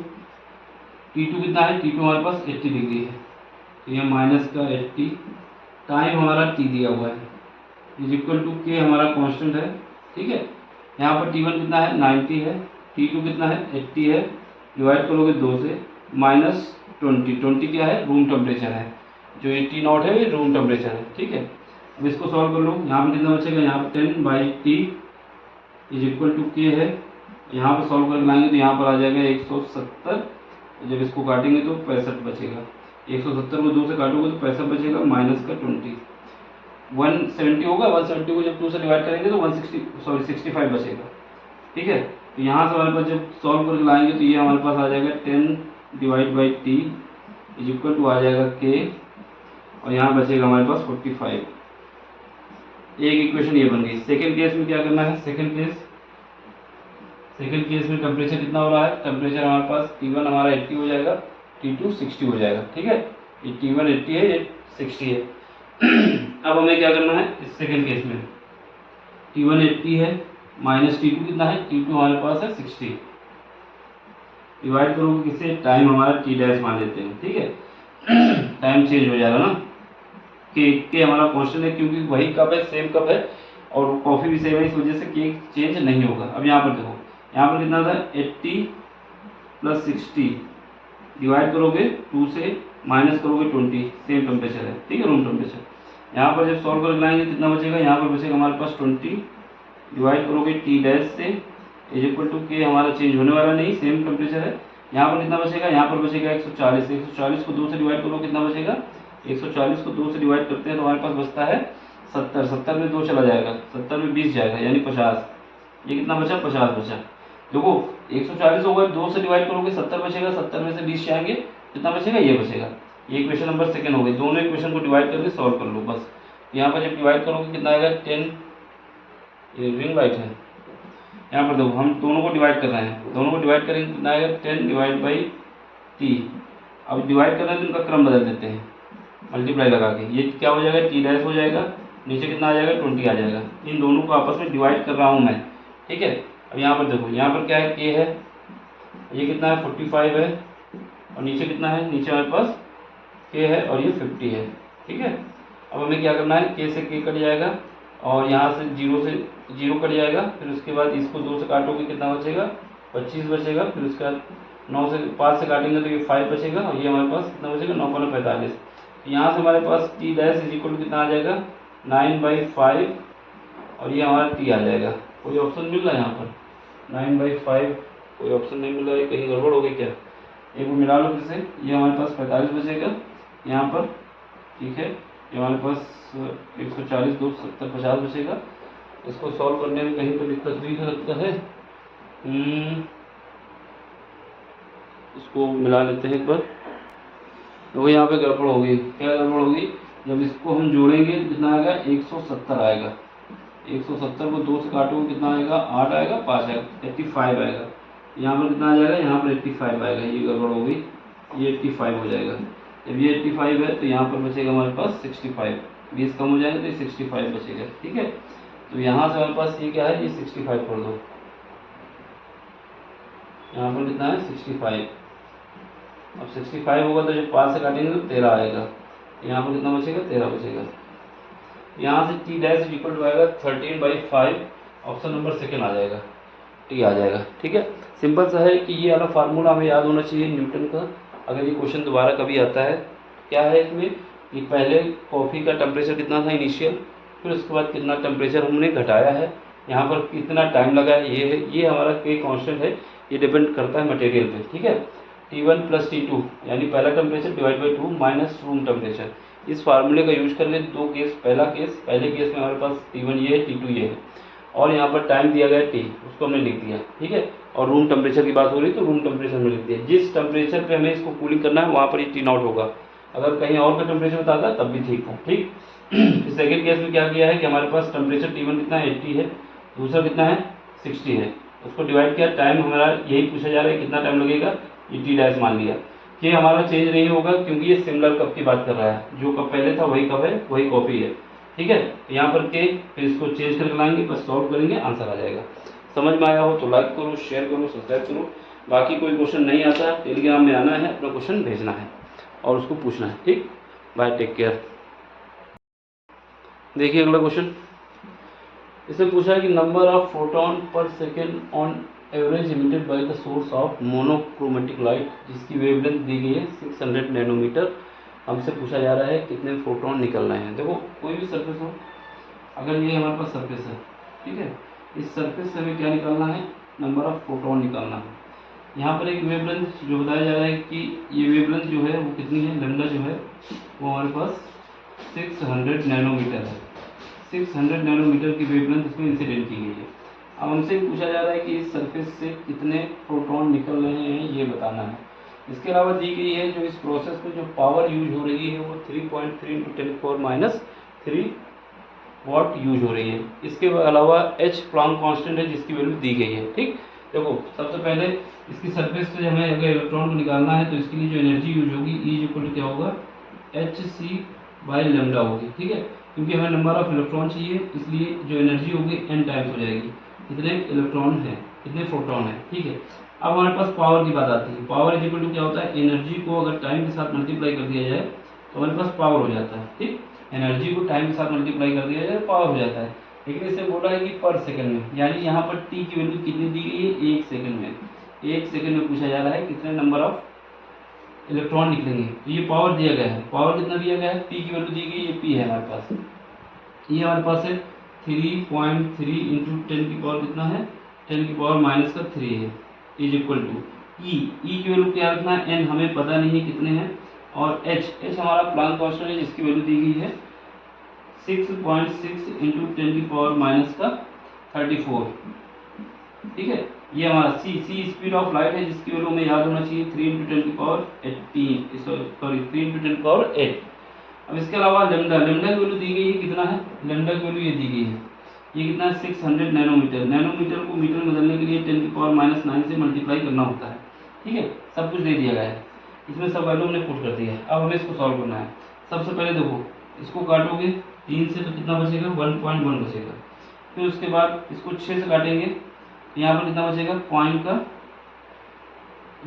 T2 कितना है, T2 हमारे पास 80 डिग्री है, तो यह माइनस का 80, टाइम हमारा T दिया हुआ है, इज इक्वल टू K हमारा कांस्टेंट है, ठीक है। यहाँ पर T1 कितना है, 90 है, T2 कितना है, 80 है, डिवाइड करोगे 2 से, माइनस 20 क्या है, रूम टेम्परेचर है, जो ये T0 है ये रूम टेम्परेचर है, ठीक है। अब इसको सॉल्व कर लो, यहाँ पे कितना बचेगा, यहाँ पे 10/T is equal to K है, यहाँ पे सॉल्व करके लाएंगे तो यहाँ पर आ जाएगा 170, जब इसको काटेंगे तो 65 बचेगा, 170 को 2 से काटोगे तो 65 बचेगा, माइनस का 20, 170 होगा, 170 को जब 2 से डिवाइड करेंगे तो 65 बचेगा, ठीक है। तो यहाँ से हमारे पास जब सॉल्व करके लाएंगे तो ये हमारे पास आ जाएगा 10/T इज इक्वल टू आ जाएगा K, और यहाँ बचेगा हमारे पास 45। एक इक्वेशन ये बन गई। सेकंड केस में क्या करना है, सेकंड केस में टेम्परेचर कितना हो रहा है, टेम्परेचर हमारे पास T1 हमारा 80 हो जाएगा, T2 60 हो जाएगा, ठीक है। ये T1 80 है, ये 60 है। अब हमें क्या करना है इस सेकंड केस में, T1 80 है, माइनस T2 कितना है, T2 हमारे पास है 60, डिवाइड करोगे किससे, टाइम हमारा T' मान लेते हैं, ठीक है। टाइम चेंज हो जाएगा ना, के हमारा कांस्टेंट है क्योंकि वही कप है, सेम कप है, और कॉफ़ी भी सेम है, इस वजह से केक चेंज नहीं होगा। अब यहाँ पर देखो, यहाँ पर कितना था, 80 + 60 डिवाइड करोगे 2 से, माइनस करोगे 20, सेम टेम्परेचर है, ठीक है, रूम टेम्परेचर। यहाँ पर जब सॉल्व करके लाएंगे कितना बचेगा, यहाँ पर बचेगा हमारे पास 20, डिवाइड करोगे T' से, इज इक्वल टू K हमारा चेंज होने वाला नहीं, सेम टेम्परेचर है। यहाँ पर कितना बचेगा, यहाँ पर बचेगा 140 को 2 से डिवाइड करो कितना बचेगा, 140 को 2 से डिवाइड करते हैं तो हमारे पास बचता है 70 में 2 चला जाएगा, 70 में 20 जाएगा, यानी 50। ये कितना बचा, 50 बचा। देखो 140 होगा, 2 से डिवाइड करोगे 70 बचेगा, 70 में से 20 जाएंगे, कितना बचेगा, ये बचेगा। ये इक्वेशन नंबर सेकंड हो गई। दोनों इक्वेशन को डिवाइड करके सॉल्व कर लो बस। यहाँ पर जब डिवाइड करोगे कितना आएगा, 10, ये रिंग लाइट है, यहाँ पर देखो हम दोनों को डिवाइड कर रहे हैं, दोनों को डिवाइड करेंगे कितना आएगा 10 डिवाइड बाई टी। अब डिवाइड कर रहे हैं तो इनका क्रम बदल देते हैं मल्टीप्लाई लगा के, ये क्या हो जाएगा टी डैश हो जाएगा, नीचे कितना आ जाएगा 20 आ जाएगा। इन दोनों को आपस में डिवाइड कर रहा हूँ मैं, ठीक है। अब यहाँ पर देखो यहाँ पर क्या है के है, ये कितना है 45 है, और नीचे कितना है, नीचे हमारे पास के है और ये 50 है, ठीक है। अब हमें क्या करना है, के से के कट जाएगा और यहाँ से जीरो कट जाएगा, फिर उसके बाद इसको 2 से काटोगे कितना बचेगा 25 बचेगा, फिर उसके बाद 5 से काटेंगे तो ये 5 बचेगा, और ये हमारे पास कितना बचेगा 9×45। यहाँ से हमारे पास T dash is equal to कितना आ जाएगा 9/5, और ये हमारा टी आ जाएगा। कोई ऑप्शन मिल रहा है यहाँ पर 9/5, कोई ऑप्शन नहीं मिल रहा है, कहीं गड़बड़ हो गई क्या? एक को मिला लो फिर से, ये हमारे पास 45 बचेगा यहाँ पर, ठीक है। ये हमारे पास 140 2 70 50 बचेगा। इसको सॉल्व करने में कहीं तो दिक्कत भी लगता है, इसको मिला लेते हैं एक बार। तो यहाँ पे गड़बड़ होगी, क्या गड़बड़ होगी, जब इसको हम जोड़ेंगे कितना आएगा 170 आएगा, 170 को 2 से काटोगे कितना आएगा 8 आएगा 5 आएगा 85 आएगा। यहाँ पर कितना आ जाएगा, यहाँ पर 85 आएगा, ये गड़बड़ होगी, ये 85 हो जाएगा। जब ये 85 है तो यहाँ पर बचेगा हमारे पास 65, 20 कम हो जाएगा तो ये 65 बचेगा, ठीक है। तो यहाँ से हमारे पास ये क्या है, ये 65 कर दो, यहाँ पर कितना है 65। अब 65 होगा तो जब 5 से काटेंगे तो 13 आएगा, यहाँ पर कितना बचेगा 13 बचेगा। यहाँ से टी डैश इक्वल टू आएगा 13/5, ऑप्शन नंबर सेकेंड आ जाएगा, टी आ जाएगा, ठीक है। सिंपल सा है कि ये वाला फार्मूला हमें याद होना चाहिए न्यूटन का, अगर ये क्वेश्चन दोबारा कभी आता है। क्या है इसमें कि पहले कॉफ़ी का टेम्परेचर कितना था इनिशियल, फिर उसके बाद कितना टेम्परेचर हमने घटाया है, यहाँ पर कितना टाइम लगा है, ये हमारा के कांस्टेंट है, ये डिपेंड करता है मटेरियल पे, ठीक है। T1 + T2 यानी पहला temperature divide by 2 minus room temperature, इस फार्मूले का यूज कर ले। दो केस, पहले केस में हमारे पास T1 ये है, T2 ये है, और यहाँ पर टाइम दिया गया T, उसको हमने लिख दिया, ठीक है। और रूम टेम्परेचर की बात हो रही तो रूम टेम्परेचर में लिख दिया। जिस टेम्परेचर पे हमें इसको कूलिंग करना है वहाँ पर ये T0 होगा, अगर कहीं और का टेम्परेचर बताता तब भी ठीक था, ठीक। सेकेंड केस में क्या किया है कि हमारे पास टेम्परेचर T1 कितना है 80 है, दूसरा कितना है 60 है, उसको डिवाइड किया, टाइम हमारा यही पूछा जा रहा है कितना टाइम लगेगा, ये टी डैश मान लिया। कि हमारा चेंज नहीं होगा क्योंकि ये सिमिलर कप की बात कर रहा है, जो कप पहले था वही कप है, वही कॉपी है, ठीक है। यहाँ पर के, फिर इसको चेंज करके लाएंगे, बस सॉल्व करेंगे, आंसर आ जाएगा। समझ में आया हो तो लाइक करो, शेयर करो, सब्सक्राइब करो। बाकी कोई क्वेश्चन नहीं आता टेलीग्राम में आना है, अपना क्वेश्चन भेजना है और उसको पूछना है, ठीक। Bye, take care. देखिए अगला क्वेश्चन, इसमें पूछा है कि number of photon per second on average emitted by the source of monochromatic light, जिसकी वेवलेंथ दी गई है 600 नैनोमीटर। हमसे पूछा जा रहा है कितने फोटोन निकल रहे हैं। देखो कोई भी सरफेस हो, अगर ये हमारे पास सरफेस है, ठीक है, इस सरफेस से हमें क्या निकालना है, नंबर ऑफ फोटोन निकालना है। यहाँ पर एक वेवलेंथ जो बताया जा रहा है कि ये वेवलेंथ जो है वो कितनी है, लैम्डा जो है वो हमारे पास 600 नैनोमीटर है। 600 नैनोमीटर की वेवलेंथ इसमें इंसिडेंट की गई है। अब हमसे पूछा जा रहा है कि इस सरफेस से कितने प्रोटॉन निकल रहे हैं, ये बताना है। इसके अलावा दी गई है जो इस प्रोसेस में जो पावर यूज हो रही है वो 3.3 × 10⁻³ वाट यूज हो रही है। इसके अलावा H प्लैंक कांस्टेंट है जिसकी वैल्यू दी गई है, ठीक। देखो सबसे पहले इसकी सरफेस से हमें अगर इलेक्ट्रॉन को निकालना है तो इसके लिए जो एनर्जी यूज होगी E क्या होगा, hc/λ होगी, ठीक है। क्योंकि हमें नंबर ऑफ इलेक्ट्रॉन चाहिए, इसलिए जो एनर्जी होगी n टाइम्स हो जाएगी। कितने इलेक्ट्रॉन है, कितने फोटोन है, ठीक है। अब हमारे पास पावर की बात आती है। पावर इक्वल टू क्या होता है, एनर्जी को अगर टाइम के साथ मल्टीप्लाई कर दिया जाए तो हमारे पास पावर हो जाता है, ठीक। एनर्जी को टाइम के साथ मल्टीप्लाई कर दिया जाए पावर हो जाता है। लेकिन इसे बोला है कि पर सेकंड में, यानी यहाँ पर टी की वैल्यू कितनी दी गई है, 1 सेकंड में। 1 सेकंड में पूछा जा रहा है कितने नंबर ऑफ इलेक्ट्रॉन निकलेंगे। तो ये पावर दिया गया है, पावर कितना दिया गया है, पी की वैल्यू दी गई, ये पी है हमारे पास, ये हमारे पास है 3.3 × 10 की पावर कितना है, 10 की पावर -3 है, इज इक्वल टू ई की वैल्यू क्या रखना है, एन हमें पता नहीं है कितने हैं, और एच हमारा प्लैंक कांस्टेंट है जिसकी वैल्यू दी गई है 6.6 × 10 की पावर -34, ठीक है। ये हमारा सी स्पीड ऑफ लाइट है जिसकी वैल्यू हमें याद होना चाहिए 3 × 10 की पावर 18, सॉरी 3 × 10 की पावर 8। अब इसके अलावा लेमडा की वैल्यू दी गई है, कितना है लेमडा की वैल्यू, ये दी गई है ये कितना है 600 नैनोमीटर। नैनोमीटर को मीटर में बदलने के लिए 10⁻⁹ से मल्टीप्लाई करना होता है। ठीक है, सब कुछ दे दिया गया है, इसमें सब वैल्यू हमने पुट कर दिया है। अब हमें इसको सॉल्व करना है। सबसे पहले देखो, इसको काटोगे 3 से तो कितना बचेगा 1.1 बचेगा। फिर उसके बाद इसको 6 से काटेंगे, यहाँ पर कितना बचेगा पॉइंट का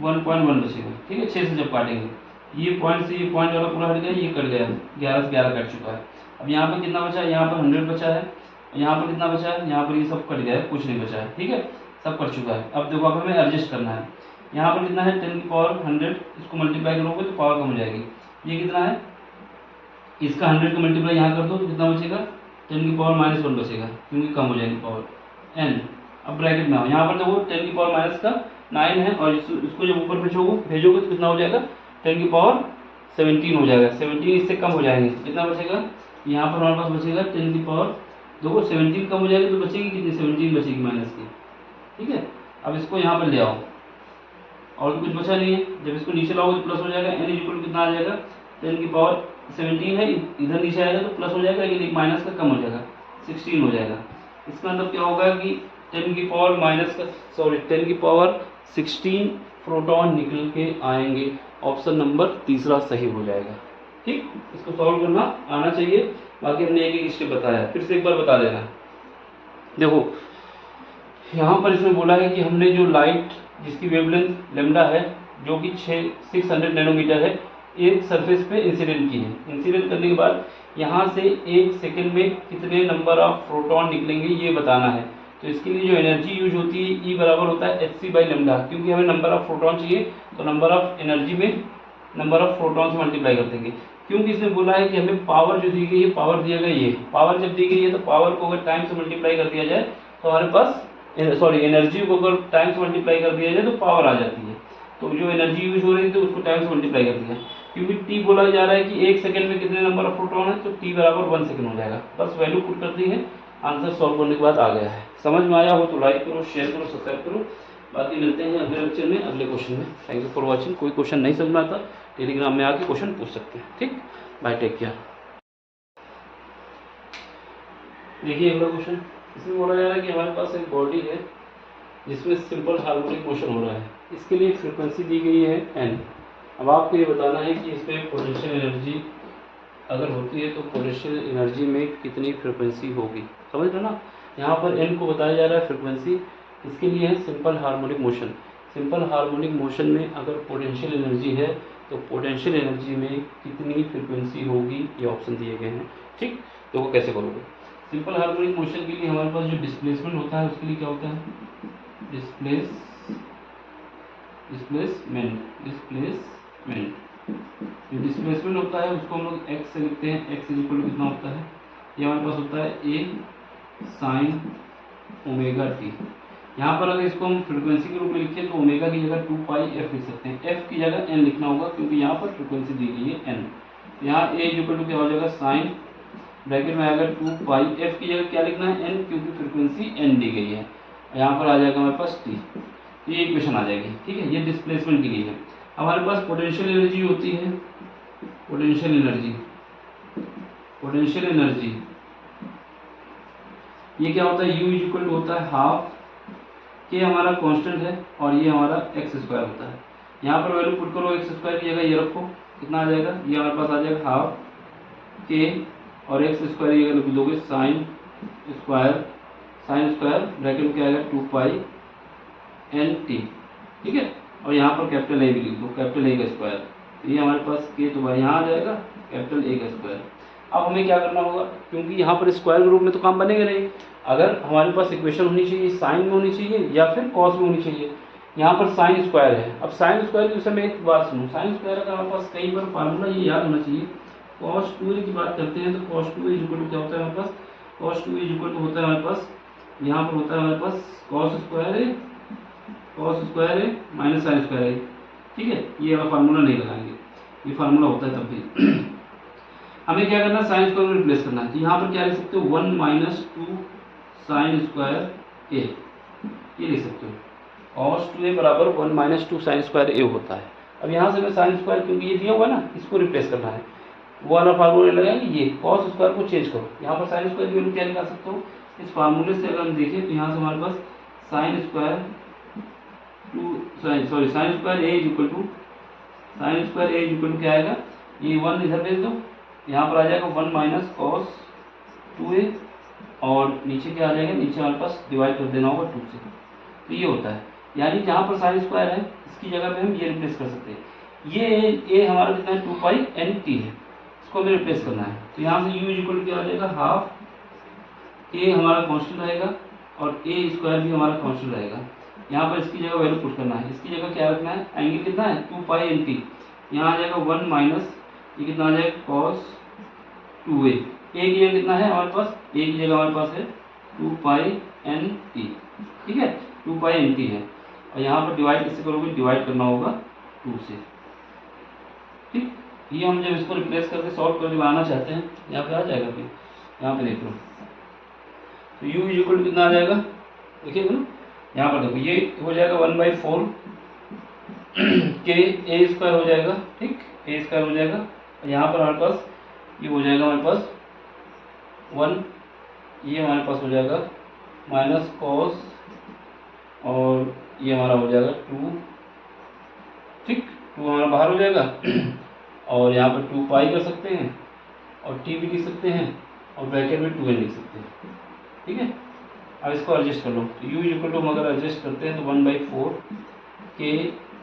1.1 बचेगा। ठीक है, 6 से जब काटेंगे ये पॉइंट से ये पॉइंट वाला पूरा हट गया, ये कट गया, 11 से 11 कट चुका है। अब यहाँ पर कितना बचा है, यहाँ पर 100 बचा है, यहाँ पर कितना बचा है, यहाँ पर ये सब कट गया है, कुछ नहीं बचा है। ठीक है, सब कट चुका है। अब देखो, अब हमें एडजस्ट करना है। यहाँ पर कितना है 10⁻100, इसको मल्टीप्लाई करोगे तो पावर कम हो जाएगी। ये कितना है, इसका 100 का मल्टीप्लाई यहाँ कर दो तो कितना बचेगा 10⁻⁻1 बचेगा, क्योंकि कम हो जाएगी पावर n। अब ब्रैकेट में आओ, यहाँ पर देखो 10⁻⁹ है और इसको जब ऊपर भेजोगे तो कितना हो जाएगा 10⁻17 हो जाएगा। 17 इससे कम हो जाएंगे, कितना बचेगा यहाँ पर हमारे पास बचेगा 10⁻, देखो 17 कम हो जाएगी तो बचेगी कितनी 17 बचेगी माइनस की। ठीक है, अब इसको यहाँ पर ले आओ और तो कुछ बचा नहीं है। जब इसको नीचे लाओगे तो प्लस हो जाएगा, n इक्वल कितना आ जाएगा 10⁻17 है, इधर नीचे आएगा तो प्लस हो जाएगा, लेकिन एक माइनस का कम हो जाएगा 16 हो जाएगा। इसका मतलब क्या होगा कि 10⁻16 प्रोटॉन निकल के आएंगे। ऑप्शन नंबर तीसरा सही हो जाएगा। ठीक, इसको सॉल्व करना आना चाहिए, बाकी हमने एक एक स्टेप बताया, फिर से एक बार बता देना। देखो यहाँ पर इसमें बोला है कि हमने जो लाइट जिसकी वेवलेंथ लैम्डा है जो कि 600 नैनोमीटर है, एक सरफेस पे इंसिडेंट की है। इंसिडेंट करने के बाद यहाँ से 1 सेकेंड में कितने नंबर ऑफ प्रोटॉन निकलेंगे ये बताना है। तो इसके लिए जो एनर्जी यूज होती है E बराबर होता है hc/λ, क्योंकि हमें नंबर ऑफ प्रोटॉन चाहिए तो नंबर ऑफ एनर्जी में नंबर ऑफ प्रोटॉन से मल्टीप्लाई कर देंगे। क्योंकि इसमें बोला है कि हमें पावर जो दी गई है, पावर दिया गया ये पावर जब दी गई है तो पावर को अगर टाइम से मल्टीप्लाई कर दिया जाए तो हमारे पास एनर्जी को अगर टाइम से मल्टीप्लाई कर दिया जाए तो पावर आ जाती है। तो जो एनर्जी यूज हो रही थी उसको टाइम से मल्टीप्लाई कर दिया, क्योंकि टी बोला जा रहा है कि 1 सेकंड में कितने नंबर ऑफ प्रोटॉन है, तो टी बराबर 1 सेकंड हो जाएगा। बस वैल्यू पुट कर दी है, आंसर सॉल्व करने के बाद आ गया है। समझ में आया हो तो लाइक करो, शेयर करो, सब्सक्राइब करो। बाकी मिलते हैं अगले लेक्चर में अगले क्वेश्चन में। Thank you for watching. कोई क्वेश्चन नहीं समझ में आता टेलीग्राम में आके क्वेश्चन पूछ सकते हैं। ठीक, बाय, टेक केयर। देखिए अगला क्वेश्चन, इसमें बोला जा रहा है कि हमारे पास एक बॉडी है जिसमें सिंपल हार्मोनिक मोशन हो रहा है। इसके लिए फ्रीक्वेंसी दी गई है n। अब आपको ये बताना है कि इसमें पोटेंशियल एनर्जी अगर होती है तो पोटेंशियल एनर्जी में कितनी फ्रीक्वेंसी होगी। समझ लो ना, यहाँ पर n को बताया जा रहा है फ्रीक्वेंसी, इसके लिए है simple harmonic motion. Simple harmonic motion में अगर पोटेंशियल एनर्जी है तो पोटेंशियल एनर्जी में कितनी फ्रीक्वेंसी होगी, ये ऑप्शन दिए गए हैं। ठीक, तो वो कैसे करोगे। सिंपल हार्मोनिक मोशन के लिए हमारे पास जो डिस्प्लेसमेंट होता है उसके लिए क्या होता है डिस्प्लेसमेंट। जो डिस्प्लेसमेंट होता है उसको हम लोग x से लिखते हैं। x इक्वल कितना होता है, ये हमारे पास होता है a sin ओमेगा t। यहाँ पर अगर इसको हम फ्रीक्वेंसी के रूप में लिखें तो ओमेगा की जगह 2πf लिख सकते हैं, f की जगह n लिखना होगा क्योंकि यहाँ पर फ्रीक्वेंसी दी गई है n। यहाँ a इक्वल क्या हो जाएगा साइन ब्रैकेट में आएगा 2πf की जगह क्या लिखना है n, क्योंकि फ्रीक्वेंसी n दी गई है। यहाँ पर आ जाएगा हमारे पास t, ये इक्वेशन आ जाएगी। ठीक है, ये डिस्प्लेसमेंट के लिए है। हमारे पास पोटेंशियल एनर्जी होती है, पोटेंशियल एनर्जी ये क्या होता है, U इक्वल होता है हाफ के, हमारा कांस्टेंट है और ये हमारा x स्क्वायर होता है। यहाँ पर वैल्यू पुट करो, x स्क्वायर की जगह ये रखो, कितना आ जाएगा, ये हमारे पास आ जाएगा हाफ के और x स्क्वायर ये लिख दोगे साइन स्क्वायर ब्रैकेट में क्या आएगा 2π/nt। ठीक है, और यहाँ पर कैपिटल A भी लिख दो, कैपिटल A का स्क्वायर, ये हमारे पास के तो भाई यहाँ आ जाएगा कैपिटल A का स्क्वायर। अब हमें क्या करना होगा, क्योंकि यहाँ पर स्क्वायर के रूप में तो काम बनेगा नहीं, अगर हमारे पास इक्वेशन होनी चाहिए साइन में होनी चाहिए या फिर कॉस में होनी चाहिए। यहाँ पर साइन स्क्वायर है। अब साइन स्क्वायर के विषय में एक बात सुनो, साइन स्क्वायर का हमारे पास कई बार फार्मूला ये याद होना चाहिए। cos 2a की बात करते हैं तो cos 2a इक्वल क्या होता है हमारे पास, cos 2a इक्वल होता है हमारे पास, यहाँ पर होता है हमारे पास cos स्क्वायर है माइनस साइन स्क्वायर है। ठीक है, ये वाला फार्मूला नहीं लगाएंगे, ये फार्मूला होता है तब भी। हमें क्या करना है, साइन स्क्वायर में रिप्लेस करना है। तो यहाँ पर क्या लिख सकते हो 1 - 2 साइन स्क्वायर a, ये लिख सकते हो। cos 2a बराबर 1 - 2 साइन स्क्वायर a होता है। अब यहाँ से मैं साइन स्क्वायर क्योंकि ये दिया हुआ है ना, इसको रिप्लेस करना है। वो वाला फार्मूला लगाएंगे, ये कॉस स्क्वायर को चेंज करो, यहाँ पर साइन स्क्वायर की वैल्यू क्या निकाल सकते हो, इस फार्मूले से अगर हम देखें तो यहाँ से हमारे पास sine square sine square A is equal to क्या आएगा, ये 1 इधर भेज दो, यहाँ पर आ जाएगा 1 माइनस कॉस 2a, और नीचे क्या आ जाएगा, नीचे हमारे पास डिवाइड कर देना होगा 2 से। तो ये होता है, यानी जहाँ पर साइन स्क्वायर है इसकी जगह पे हम ये रिप्लेस कर सकते हैं। ये ए हमारा कितना है, 2 पाई एन टी है, इसको हमें रिप्लेस करना है। तो यहाँ से u इक्वल क्या आ जाएगा, हाफ ए हमारा कॉन्स्टेंट रहेगा और ए स्क्वायर भी हमारा कॉन्स्टेंट रहेगा। यहाँ पर इसकी जगह वैल्यू पुट करना है, इसकी जगह क्या रखना है, एंगल कितना है 2 पाई एन टी, यहाँ आ जाएगा 1 माइनस ये कितना आ जाएगा कॉस 2a, ए की जगह कितना है हमारे पास, ए की जगह हमारे पास है 2 पाई एन टी, ठीक है 2 पाई एन टी है, और यहाँ पर डिवाइड किससे करोगे, डिवाइड करना होगा 2 से, ठीक। ये हम जब इसको रिप्लेस करके सॉल्व करके बनाना चाहते हैं, यहाँ पे आ जाएगा, फिर यहाँ पे देख लो, तो u इक्वल कितना आ जाएगा, देखिए ना यहाँ पर देखो, ये हो जाएगा 1/4 के ए स्क्वायर हो जाएगा, ठीक, ए स्क्वायर हो जाएगा, और यहाँ पर हमारे पास ये हो जाएगा हमारे पास 1, ये हमारे पास हो जाएगा माइनस कॉस, और ये हमारा हो जाएगा 2, ठीक, 2 हमारा बाहर हो जाएगा और यहाँ पर 2 पाई कर सकते हैं और t भी लिख सकते हैं और ब्रैकेट में 2n लिख सकते हैं, ठीक है। अब इसको एडजस्ट कर लो, तो u इक्वल टू हम अगर एडजस्ट करते हैं तो 1/4 के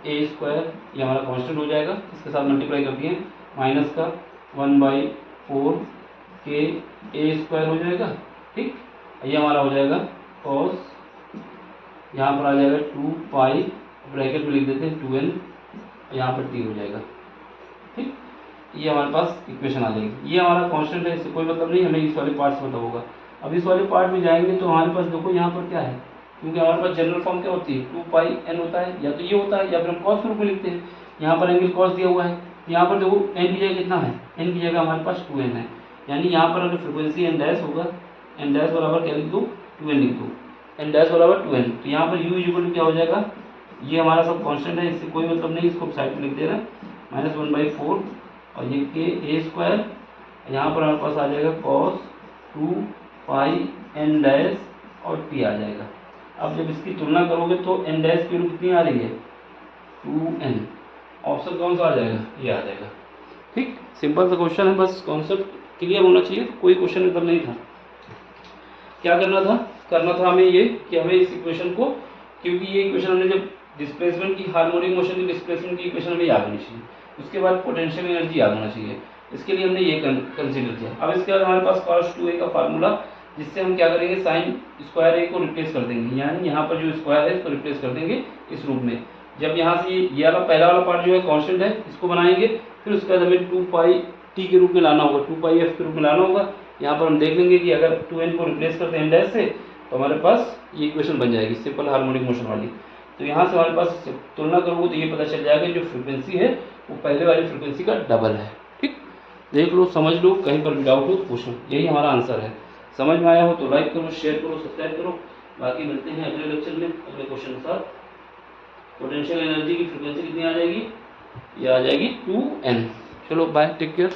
ए स्क्वायर, ये हमारा कांस्टेंट हो जाएगा, इसके साथ मल्टीप्लाई कर दिए, माइनस का 1/4 के ए स्क्वायर हो जाएगा, ठीक, ये हमारा हो जाएगा कॉस, यहाँ पर आ जाएगा 2 पाई, ब्रैकेट में लिख देते हैं 2n, यहाँ पर t हो जाएगा, ठीक। ये हमारे पास इक्वेशन आ जाएगी, ये हमारा कांस्टेंट है, इससे कोई मतलब नहीं, हमें इस वाले पार्ट से मतलब होगा। अब इस वाले पार्ट में जाएंगे तो हमारे पास देखो यहाँ पर क्या है, क्योंकि हमारे पास जनरल फॉर्म क्या होती है, 2 पाई n होता है, या तो ये होता है या फिर हम कॉस के रूप में लिखते हैं। यहाँ पर एंगल कॉस दिया हुआ है, यहाँ पर देखो n की जगह कितना है, n की जगह हमारे पास 2n है, यानी यहाँ पर अगर फ्रिक्वेंसी n डैश होगा, n डैश बराबर क्या लिख दो, 2n लिख दो, n डैश बराबर 2n, तो यहाँ पर u इक्वल क्या हो जाएगा, ये हमारा सब कांस्टेंट है, इससे कोई मतलब नहीं, इसको साइड में लिख दे रहा है, माइनस 1/4 और ये के ए स्क्वायर, यहाँ पर हमारे पास आ जाएगा कॉस 2 पाई एन डैश और टी आ जाएगा। अब जब इसकी तुलना करोगे तो एन डैश की वैल्यू कितनी आ रही है, 2n, ऑप्शन कौन सा आ जाएगा, ये आ जाएगा, ठीक। सिंपल सा क्वेश्चन है, बस कॉन्सेप्ट क्लियर होना चाहिए, कोई क्वेश्चन मतलब नहीं था। क्या करना था हमें ये कि हमें इस इक्वेशन को, क्योंकि ये इक्वेशन हमने जब डिस्प्लेसमेंट की, हार्मोनिक मोशन की डिस्प्लेसमेंट की इक्वेशन हमें याद होनी चाहिए, उसके बाद पोटेंशियल एनर्जी याद होना चाहिए, इसके लिए हमने ये कंसीडर किया। अब इसके बाद हमारे पास cos 2a का फार्मूला, जिससे हम क्या करेंगे, साइन स्क्वायर ए को रिप्लेस कर देंगे, यानी यहाँ पर जो स्क्वायर है इसको रिप्लेस कर देंगे इस रूप में। जब यहाँ से ये वाला पहला वाला पार्ट जो है कांस्टेंट है, इसको बनाएंगे, फिर उसके बाद हमें 2 पाई टी के रूप में लाना होगा, 2 पाई एफ के रूप में लाना होगा। यहाँ पर हम देख लेंगे कि अगर 2n को रिप्लेस करते हैं n डैश से, तो हमारे पास ये इक्वेशन बन जाएगी सिंपल हार्मोनिक मोशन वाली। तो यहाँ से हमारे पास तुलना करोगे तो ये पता चल जाएगा जो फ्रिक्वेंसी है वो पहले वाली फ्रिक्वेंसी का डबल है, ठीक। देख लो, समझ लो, कहीं पर भी डाउट हो तो पूछो, यही हमारा आंसर है। समझ में आया हो तो लाइक करो, शेयर करो, सब्सक्राइब करो। बाकी मिलते हैं अगले लेक्चर में अगले क्वेश्चन के साथ। पोटेंशियल एनर्जी की फ्रिक्वेंसी कितनी आ जाएगी, ये आ जाएगी 2n। चलो बाय, टेक केयर।